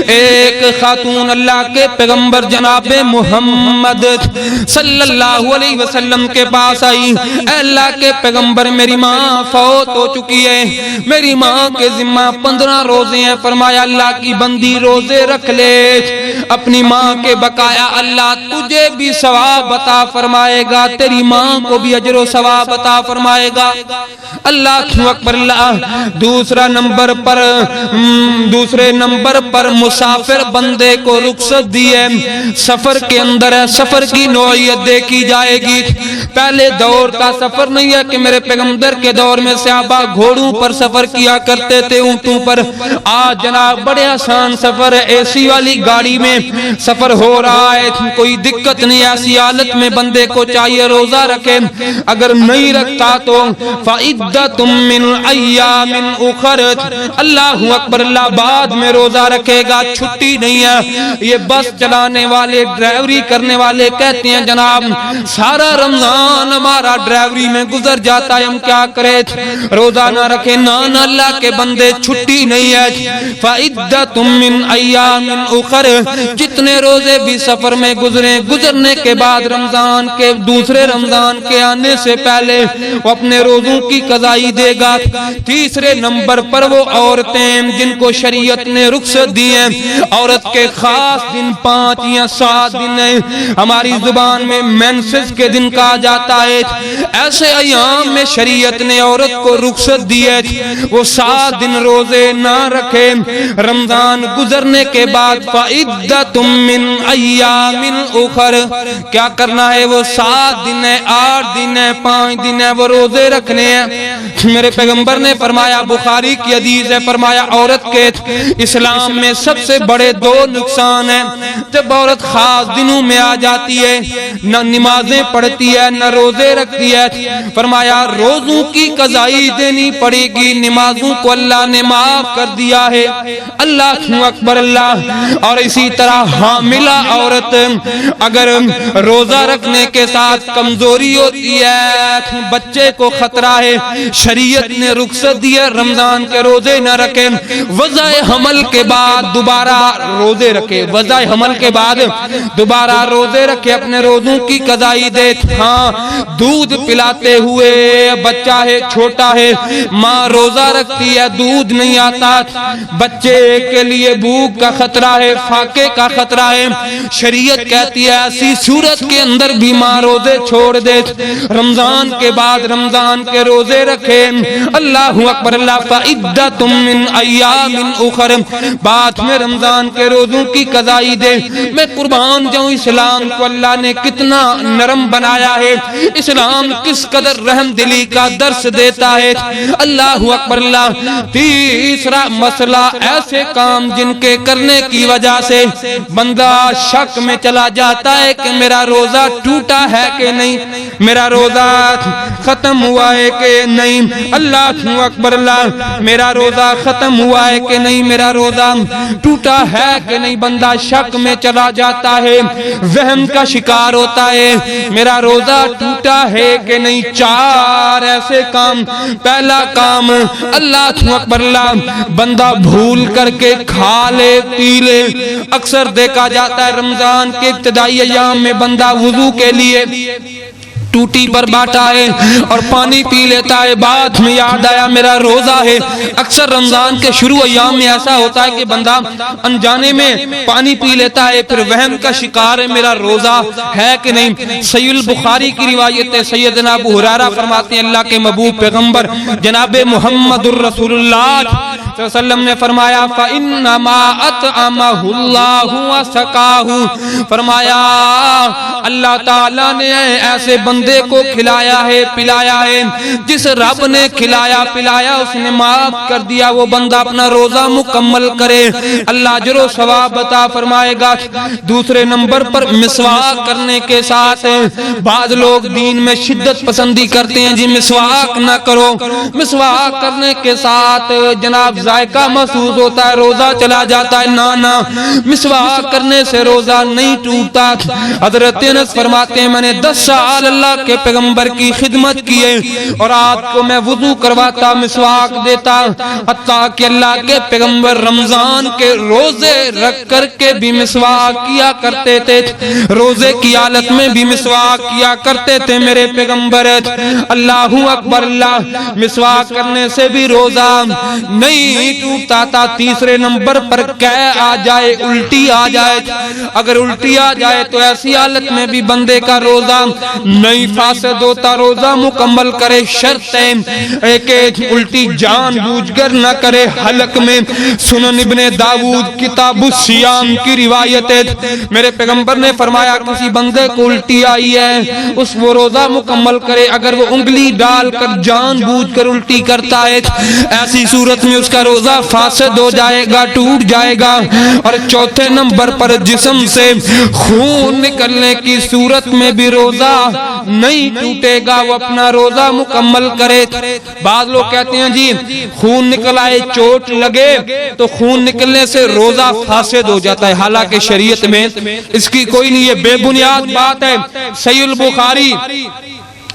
ایک خاتون اللہ کے پیغمبر جناب محمد صلی اللہ علیہ وسلم کے پاس آئی، اے اللہ کے پیغمبر میری ماں فوت ہو چکی ہے، میری ماں کے ذمہ 15 روزے ہیں۔ فرمایا اللہ کی بندی روزے رکھ لے، اپنی ماں کے بقایا اللہ تجھے بھی ثواب عطا فرمائے گا، تیری ماں کو بھی اجر و ثواب عطا فرمائے گا۔ اللہ اکبر اللہ۔ دوسرے نمبر پر مسافر بندے کو رخصت دی ہے، سفر کے اندر ہے، سفر کی نوعیت دیکھی جائے گی۔ پہلے دور کا سفر نہیں ہے کہ میرے پیغمبر کے دور میں صحابہ گھوڑوں پر سفر کیا کرتے تھے، اونٹوں پر۔ آج جناب بڑے آسان سفر ہے، اے سی والی گاڑی میں سفر ہو رہا ہے، کوئی دقت نہیں۔ ایسی حالت میں بندے کو چاہیے روزہ رکھے، اگر نہیں رکھتا تو فَعِدَّةٌ مِّنْ أَيَّامٍ أُخَرَ، اللہ اکبر اللہ، بعد میں روزہ رکھے گا، چھٹی نہیں ہے۔ یہ بس چلانے والے ڈرائیوری کرنے والے کہتے ہیں جناب سارا رمضان ہمارا ڈرائیوری میں گزر جاتا ہے، ہم کیا کریں، روزہ نہ رکھیں۔ نہ اللہ کے بندے چھٹی نہیں ہے۔ فَعِدَّةٌ مِّنْ أَيَّامٍ أُخَرَ، جتنے روزے بھی سفر میں گزرنے کے بعد رمضان کے دوسرے رمضان کے آنے سے پہلے وہ اپنے روزوں کی قضائی دے گا۔ تیسرے نمبر پر وہ عورتیں جن کو شریعت نے رخصت دی ہے، عورت کے خاص دن 5 یا 7 دن ہیں، ہماری زبان میں مینسز کے دن کہا جاتا ہے، ایسے ایام میں شریعت نے عورت کو رخصت دی ہے، وہ 7 دن روزے نہ رکھے۔ رمضان گزرنے کے بعد فَعِدَّةٌ مِّنْ أَيَّامٍ أُخَرَ، کیا کرنا ہے، وہ 7 دن ہے، 8 دن ہے، 5 دن ہے، وہ روزے رکھنے ہیں۔ میرے پیغمبر نے فرمایا، بخاری کی حدیث ہے، فرمایا عورت کے اسلام میں سب سے بڑے 2 نقصان ہیں۔ جب عورت خاص دنوں میں آ جاتی ہے، نہ نمازیں پڑھتی ہے نہ روزے رکھتی ہے، فرمایا روزوں کی قضائی دینی پڑے گی، نمازوں کو اللہ نے معاف کر دیا ہے۔ اللہ اکبر اللہ۔ اور اسی طرح حاملہ عورت اگر روزہ رکھنے کے ساتھ کمزوری ہوتی ہے، بچے کو خطرہ ہے، شریعت نے رخصت دی ہے رمضان کے روزے نہ رکھے، وضع حمل کے بعد دوبارہ روزے رکھے، وضع حمل کے بعد دوبارہ روزے رکھے، اپنے روزوں کی قضائی دے۔ ہاں دودھ پلاتے ہوئے، بچہ ہے چھوٹا ہے، ماں روزہ رکھتی ہے، دودھ نہیں آتا، بچے کے لیے بھوک کا خطرہ ہے، فاقے کا خطرہ ہے، شریعت کہتی ہے ایسی صورت کے اندر بھی ماں روزے چھوڑ دے، رمضان کے بعد رمضان کے روزے رکھے۔ اللہ اکبر اللہ۔ فَعِدَّةٌ مِّنْ أَيَّامٍ أُخَرَ، بعد میں رمضان کے روزوں کی قضائی دے۔ میں قربان جاؤں، اسلام کو اللہ نے کتنا نرم بنایا ہے، اسلام کس قدر رحم دلی کا درس دیتا ہے۔ اللہ اکبر اللہ۔ تیسرا مسئلہ، ایسے کام جن کے کرنے کی وجہ سے بندہ شک میں چلا جاتا ہے کہ میرا روزہ ٹوٹا ہے کہ نہیں، میرا روزہ ختم ہوا ہے کہ نہیں۔ اللہ اکبر اللہ۔ میرا روزہ ختم ہوا ہے کہ نہیں، میرا روزہ ٹوٹا ہے کہ نہیں، بندہ شک میں چلا جاتا ہے، وہم کا شکار ہوتا ہے، میرا روزہ ٹوٹا ہے کہ نہیں۔ 4 ایسے کام۔ پہلا کام، اللہ اکبر اللہ، بندہ بھول کر کے کھا لے پی لے۔ اکثر دیکھا جاتا ہے رمضان کے ابتدائی ایام میں بندہ وضو کے لیے ٹوٹی پر بیٹھا ہے اور پانی پی لیتا ہے، بعد میں یاد آیا میرا روزہ ہے۔ اکثر رمضان کے شروع ایام میں ایسا ہوتا ہے کہ بندہ انجانے میں پانی پی لیتا ہے، پھر وہم کا شکار ہے میرا روزہ ہے کہ نہیں۔ صحیح البخاری کی روایت ہے، سیدنا ابو ہریرہ فرماتے ہیں اللہ کے محبوب پیغمبر جناب محمد الرسول اللہ صلی اللہ علیہ وسلم نے فرمایا فَإِنَّمَا أَطْعَمَهُ اللَّهُ وَسَقَاهُ، فرمایا اللہ تعالیٰ نے ایسے بندے کو کھلایا ہے پلایا ہے، جس رب نے کھلایا پلایا اس نے معاف کر دیا، وہ بندہ اپنا روزہ مکمل کرے، اللہ اجر و ثواب عطا فرمائے گا۔ دوسرے نمبر پر مسواک کرنے کے ساتھ بعض لوگ دین میں شدت پسندی کرتے ہیں، جی مسواک نہ کرو، مسواک کرنے کے ساتھ جناب ذائقہ محسوس ہوتا ہے، روزہ چلا جاتا ہے، نہ مسواک کرنے سے روزہ نہیں ٹوٹتا۔ حضرت انس فرماتے ہیں میں نے 10 سال اللہ اللہ کے پیغمبر کی خدمت کیے اور رات کو میں وضو کرواتا مسواک دیتا حتیٰ کہ اللہ کے پیغمبر رمضان کے روزے رکھ کر کے بھی مسواک کیا کرتے تھے روزے کی حالت میں بھی مسواک کیا کرتے تھے میرے پیغمبر اللہ اکبر اللہ مسواک کرنے سے بھی روزہ نہیں ٹوٹتا تھا تیسرے نمبر پر کہہ آ جائے الٹی آ جائے اگر الٹی آ جائے تو ایسی حالت میں بھی بندے کا روزہ نہیں فاسد ہوتا روزہ مکمل کرے شرط ہے کہ الٹی جان بوجھ کر نہ کرے حلق میں سنن ابن داؤد کتاب الصیام کی روایت ہے میرے پیغمبر نے فرمایا کسی بندے کو الٹی آئی ہے اس وہ روزہ مکمل کرے اگر وہ انگلی ڈال کر جان بوجھ کر الٹی کرتا ہے ایسی صورت میں اس کا روزہ فاسد ہو جائے گا ٹوٹ جائے گا اور چوتھے نمبر پر جسم سے خون نکلنے کی صورت میں بھی روزہ نہیں ٹوٹے گا وہ اپنا روزہ مکمل کرے بعض لوگ کہتے ہیں جی خون نکل آئے چوٹ لگے تو خون نکلنے سے روزہ فاسد ہو جاتا ہے حالانکہ شریعت میں اس کی کوئی نہیں یہ بے بنیاد بات ہے صحیح البخاری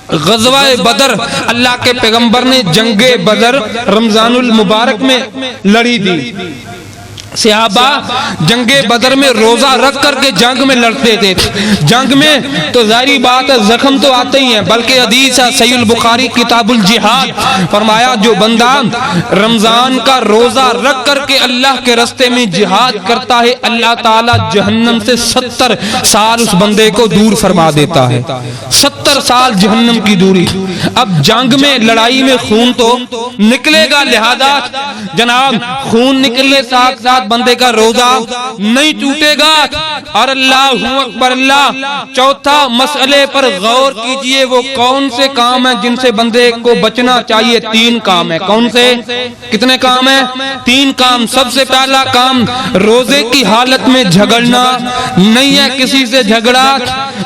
غزوہ بدر اللہ کے پیغمبر نے جنگ بدر رمضان المبارک میں لڑی دی صحابہ جنگ بدر میں روزہ رکھ کر کے جنگ میں لڑتے تھے جنگ میں تو ظاہری بات ہے زخم تو آتے ہی ہیں بلکہ حدیث ہے صحیح البخاری کتاب الجہاد فرمایا جو بندہ رمضان کا روزہ رکھ کر کے اللہ کے راستے میں جہاد کرتا ہے اللہ تعالی جہنم سے 70 سال اس بندے کو دور فرما دیتا ہے 70 سال جہنم کی دوری اب جنگ میں لڑائی میں خون تو نکلے گا لہذا جناب خون نکلنے ساتھ ساتھ بندے کا روزہ نہیں ٹوٹے گا اور اللہ اکبر اللہ چوتھا مسئلے پر غور کیجئے وہ کون سے کام ہیں جن سے بندے کو بچنا چاہیے 3 کام ہیں کون سے کتنے کام ہیں 3 کام سب سے پہلا کام روزے کی حالت میں جھگڑنا نہیں ہے کسی سے جھگڑا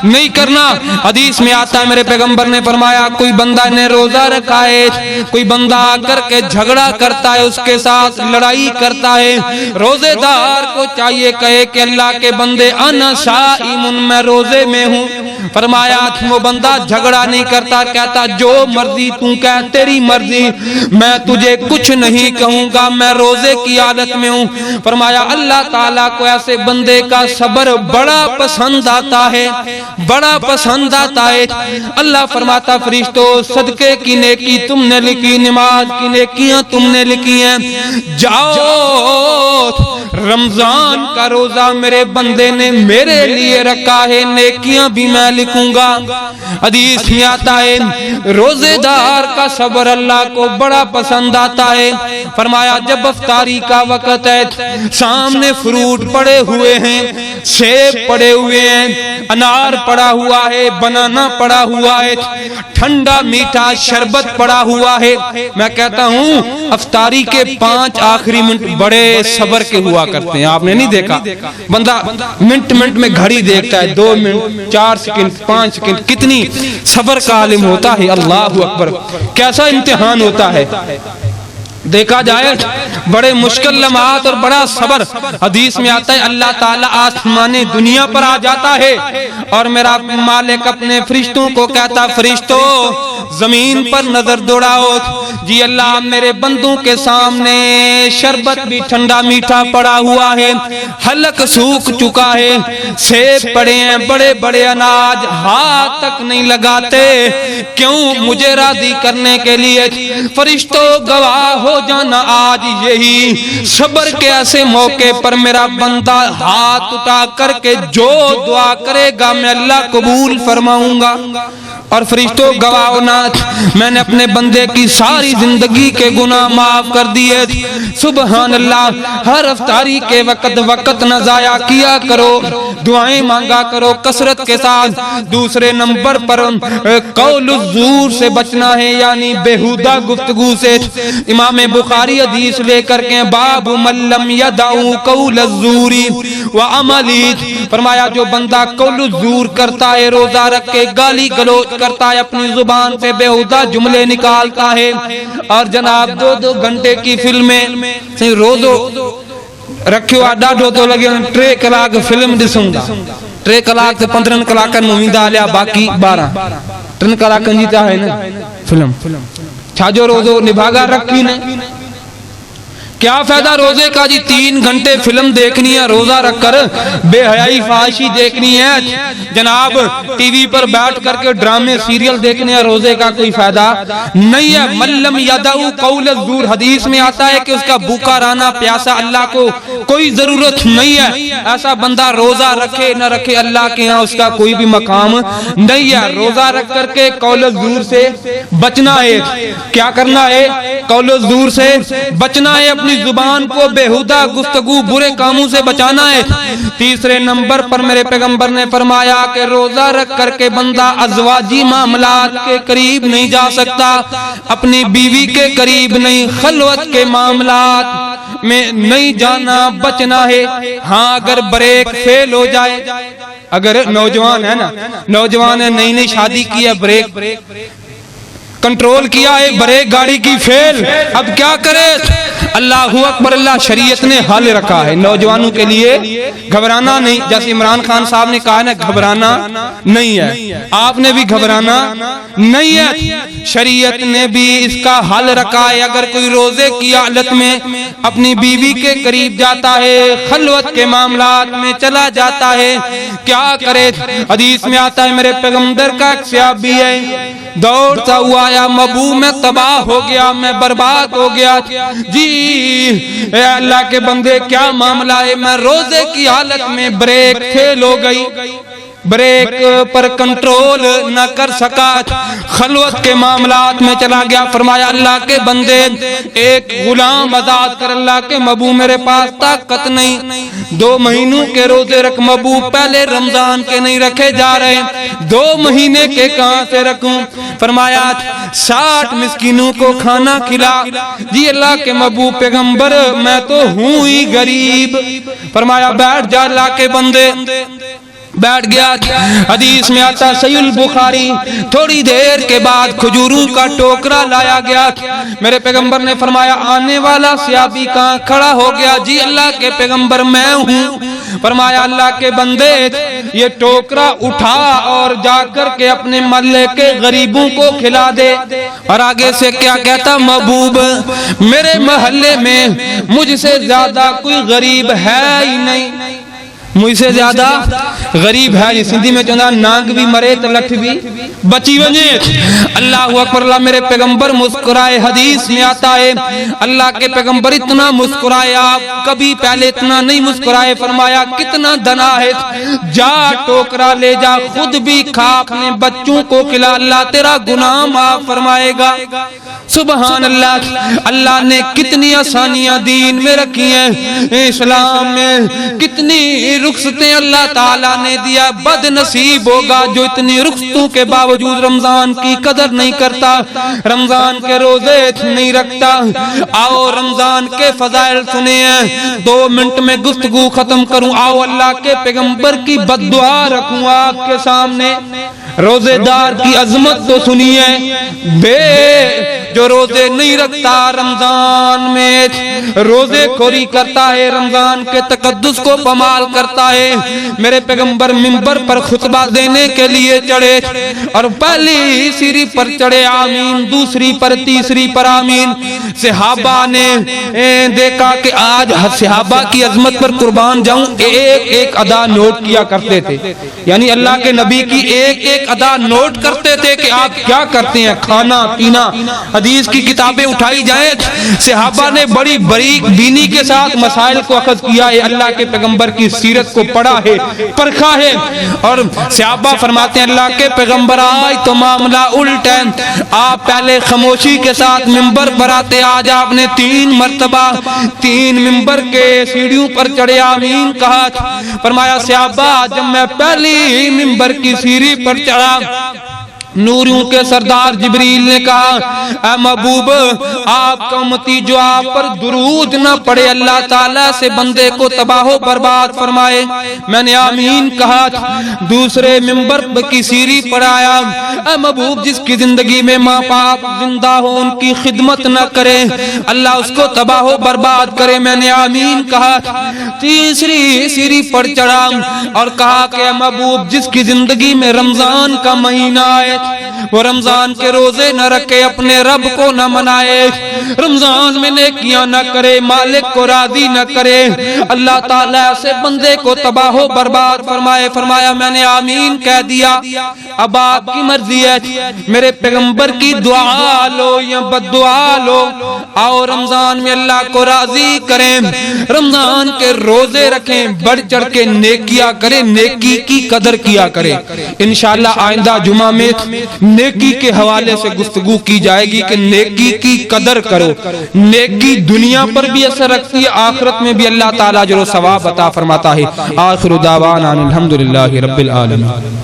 نہیں کرنا حدیث میں آتا ہے میرے پیغمبر نے فرمایا کوئی بندہ نے روزہ رکھا ہے کوئی بندہ آ کر کے جھگڑا کرتا ہے اس کے ساتھ لڑائی کرتا ہے روزے دار کو چاہیے کہے کہ اللہ کے بندے انا صائم میں روزے میں ہوں فرمایا وہ بندہ جھگڑا نہیں کرتا کہتا جو مرضی تو کہہ تیری مرضی میں تجھے کچھ نہیں کہوں گا میں روزے کی حالت میں ہوں فرمایا اللہ تعالیٰ کو ایسے بندے کا صبر بڑا پسند آتا ہے بڑا پسند آتا ہے اللہ فرماتا فرشتوں صدقے کی نیکی تم نے لکھی نماز کی نیکیاں تم نے لکھی ہیں جاؤ رمضان کا روزہ میرے بندے نے میرے لیے رکھا ہے نیکیاں بھی میں لکھوں گا حدیث میں آتا ہے روزے دار کا صبر اللہ کو بڑا پسند آتا ہے فرمایا جب افطاری کا وقت ہے سامنے فروٹ پڑے ہوئے ہیں سیب پڑے ہوئے ہیں انار پڑا ہوا ہے بنانا پڑا ہوا ہے ٹھنڈا میٹھا شربت پڑا ہوا ہے میں کہتا ہوں افطاری کے 5 آخری منٹ بڑے صبر کے ہوا کرتے ہیں آپ نے نہیں دیکھا بندہ منٹ میں گھڑی دیکھتا ہے 2 منٹ 4 سیکنڈ 5 سیکنڈ کتنی صبر کا عالم ہوتا ہے اللہ اکبر کیسا امتحان ہوتا ہے دیکھا جائے بڑے مشکل لمحات اور بڑا صبر حدیث میں آتا ہے اللہ تعالیٰ آسمان دنیا پر آ جاتا ہے اور میرا مالک اپنے فرشتوں کو کہتا فرشتوں زمین پر نظر دوڑاؤ جی اللہ میرے بندوں کے سامنے شربت بھی ٹھنڈا میٹھا پڑا ہوا ہے حلق سوکھ چکا ہے سیب پڑے ہیں بڑے بڑے اناج ہاتھ تک نہیں لگاتے کیوں مجھے راضی کرنے کے لیے فرشتوں گواہ ہو جانا آج یہی صبر کے ایسے موقع پر میرا بندہ ہاتھ اٹھا کر کے جو دعا کرے گا میں اللہ قبول فرماؤں گا اور فرشتوں گواہ ہونا میں نے اپنے بندے کی ساری زندگی کے گناہ معاف کر دیے سبحان اللہ ہر افطاری کے وقت نہ ضائع کیا کرو دعائیں مانگا کرو کثرت کے ساتھ دوسرے نمبر پر قول الزور سے بچنا ہے یعنی بیہودہ گفتگو سے امام بخاری حدیث لے کر کے باب من لم یدعو قول الزور وعملی فرمایا جو بندہ قول الزور کرتا ہے روزہ رکھ کے گالی گلوچ کرتا ہے اپنی زبان سے بیہودہ جملے نکالتا ہے اور جناب 2 گھنٹے کی فلمیں روزو رکھو ڈاڈو تو لگے 3 کلاک فلم ڈسوں گا 3 کلاک سے 15 کلاک مویندہ لیا باقی 12 ٹرن کرا کنجیتا ہے نا فلم چھاجو روزو نبھاگا رکھی نے کیا فائدہ روزے کا جی 3 گھنٹے فلم دیکھنی ہے روزہ رکھ کر بے حیائی فحاشی دیکھنی ہے جناب ٹی وی پر بیٹھ کر کے ڈرامے سیریل دیکھنے ہیں روزے کا کوئی فائدہ نہیں ہے ملم یدعو قول الزور حدیث میں آتا ہے کہ اس کا بھوکا رہنا پیاسا اللہ کو کوئی ضرورت نہیں ہے ایسا بندہ روزہ رکھے نہ رکھے اللہ کے ہاں اس کا کوئی بھی مقام نہیں ہے روزہ رکھ کر کے قول الزور سے بچنا ہے کیا کرنا ہے قول الزور سے بچنا ہے اپنی زبان کو بےہودہ گفتگو برے کاموں سے بچانا ہے تیسرے نمبر پر میرے پیغمبر نے فرمایا کہ روزہ رکھ کر کے بندہ ازواجی معاملات کے قریب نہیں جا سکتا اپنی بیوی کے قریب نہیں خلوت کے معاملات میں نہیں جانا بچنا ہے ہاں اگر بریک فیل ہو جائے اگر نوجوان ہے نا نوجوان ہے نئی نئی شادی کی ہے بریک کنٹرول کیا ہے بریک گاڑی کی فیل اب کیا کرے اللہ اکبر اللہ شریعت نے حل رکھا ہے نوجوانوں کے لیے گھبرانا نہیں جیسے عمران خان صاحب نے کہا نا گھبرانا نہیں ہے آپ نے بھی گھبرانا نہیں ہے شریعت نے بھی اس کا حل رکھا ہے اگر کوئی روزے کی حالت میں اپنی بیوی کے قریب جاتا ہے خلوت کے معاملات میں چلا جاتا ہے کیا کرے حدیث میں آتا ہے میرے پیغمبر کا ایک صحابی ہے دوڑتا ہوا یا مبو میں تباہ ہو گیا میں برباد ہو گیا جی اے اللہ کے بندے کیا معاملہ ہے میں روزے کی حالت میں بریک فیل ہو گئی بریک پر کنٹرول نہ کر سکا خلوت کے معاملات میں چلا گیا فرمایا اللہ کے بندے ایک غلام آزاد کر اللہ کے مبو میرے پاس طاقت نہیں 2 مہینوں کے روزے رکھ مبو پہلے رمضان کے نہیں رکھے جا رہے 2 مہینے کے کہاں سے رکھوں فرمایا 60 مسکینوں کو کھانا کھلا جی اللہ کے مبو پیغمبر میں تو ہوں ہی غریب فرمایا بیٹھ جا اللہ کے بندے بیٹھ گیا حدیث میں آتا صحیح البخاری تھوڑی دیر کے بعد کھجوروں کا ٹوکرا لایا گیا میرے پیغمبر نے فرمایا آنے والا صحابی کہاں کھڑا ہو گیا جی اللہ کے پیغمبر میں ہوں فرمایا اللہ کے بندے یہ ٹوکرا اٹھا اور جا کر کے اپنے محلے کے غریبوں کو کھلا دے اور آگے سے کیا کہتا محبوب میرے محلے میں مجھ سے زیادہ کوئی غریب ہے ہی نہیں مجھ سے زیادہ غریب ہے یہ سندھی میں چوندا نانگ بھی مرے تو لٹھ بھی بچی ونجے اللہ اکبر اللہ میرے پیغمبر مسکرائے حدیث میں آتا ہے اللہ کے پیغمبر اتنا مسکرائے آپ کبھی پہلے اتنا نہیں مسکرائے فرمایا کتنا دنا ہے جا ٹوکرا لے جا خود بھی کھا اپنے بچوں کو کھلا اللہ تیرا گناہ معاف فرمائے گا سبحان اللہ اللہ نے کتنی آسانیاں دین میں رکھی ہیں اسلام میں کتنی رخصتیں اللہ تعالیٰ نے دیا بد نصیب ہوگا جو اتنی رخصتوں کے باوجود رمضان کی قدر نہیں کرتا رمضان کے روزے نہیں رکھتا آؤ رمضان کے فضائل سنے ہیں 2 منٹ میں گفتگو ختم کروں آؤ اللہ کے پیغمبر کی بد دعا رکھوں آپ کے سامنے روزے دار کی عظمت تو سنیے بے جو روزے نہیں رکھتا رمضان میں روزے خوری کرتا ہے رمضان کے تقدس کو پامال کرتا ہے میرے پیغمبر منبر پر خطبہ دینے کے لیے چڑھے اور پہلی سیڑھی پر چڑھے آمین دوسری پر تیسری پر آمین صحابہ نے دیکھا کہ آج صحابہ کی عظمت پر قربان جاؤں ایک ایک ادا نوٹ کیا کرتے تھے یعنی اللہ کے نبی کی ایک ایک ادا نوٹ کرتے تھے کہ آپ کیا کرتے ہیں کھانا پینا حدیث کی کتابیں اٹھائی جائیں صحابہ نے بڑی باریک بینی کے ساتھ مسائل کو اخذ کیا ہے اللہ کے پیغمبر کی سیرت کو پڑھا ہے پرکھا ہے اور صحابہ فرماتے ہیں اللہ کے پیغمبر آج تو معاملہ الٹ ہے آپ پہلے خاموشی کے ساتھ منبر پر آتے آج آپ نے 3 مرتبہ 3 منبر کے سیڑھیوں پر چڑھے آمین کہا فرمایا صحابہ جب میں پہلی منبر کی سیڑھی پر چڑھا نوریوں کے سردار جبریل نے کہا اے محبوب آپ کا امتی جو آپ پر درود نہ پڑے اللہ تعالیٰ سے بندے کو تباہ و برباد فرمائے میں نے آمین کہا دوسرے منبر کی سیڑھی پر آیا اے محبوب جس کی زندگی میں ماں باپ زندہ ہو ان کی خدمت نہ کرے اللہ اس کو تباہ و برباد کرے میں نے آمین کہا تیسری سیڑھی پر چڑھا اور کہا کہ اے محبوب جس کی زندگی میں رمضان کا مہینہ ہے وہ رمضان کے روزے نہ رکھے، اپنے رب کو نہ منائے، رمضان میں نیکیاں نہ کرے، مالک کو راضی نہ کرے، اللہ تعالیٰ ایسے بندے کو تباہ و برباد فرمائے۔ فرمایا میں نے آمین کہہ دیا، اب آپ کی مرضی ہے، میرے پیغمبر کی دعا لو یا بد دعا لو، آؤ رمضان میں اللہ کو راضی کریں، رمضان کے روزے رکھیں، بڑھ چڑھ کے نیکیاں کریں، نیکی کی قدر کیا کریں۔ انشاءاللہ آئندہ جمعہ میں نیکی کے حوالے سے گفتگو کی جائے گی کہ نیکی کی قدر کرو، نیکی دنیا پر بھی اثر رکھتی ہے، آخرت میں بھی اللہ تعالیٰ جو ثواب عطا فرماتا ہے۔ آخر دعوانا الحمدللہ رب العالمین۔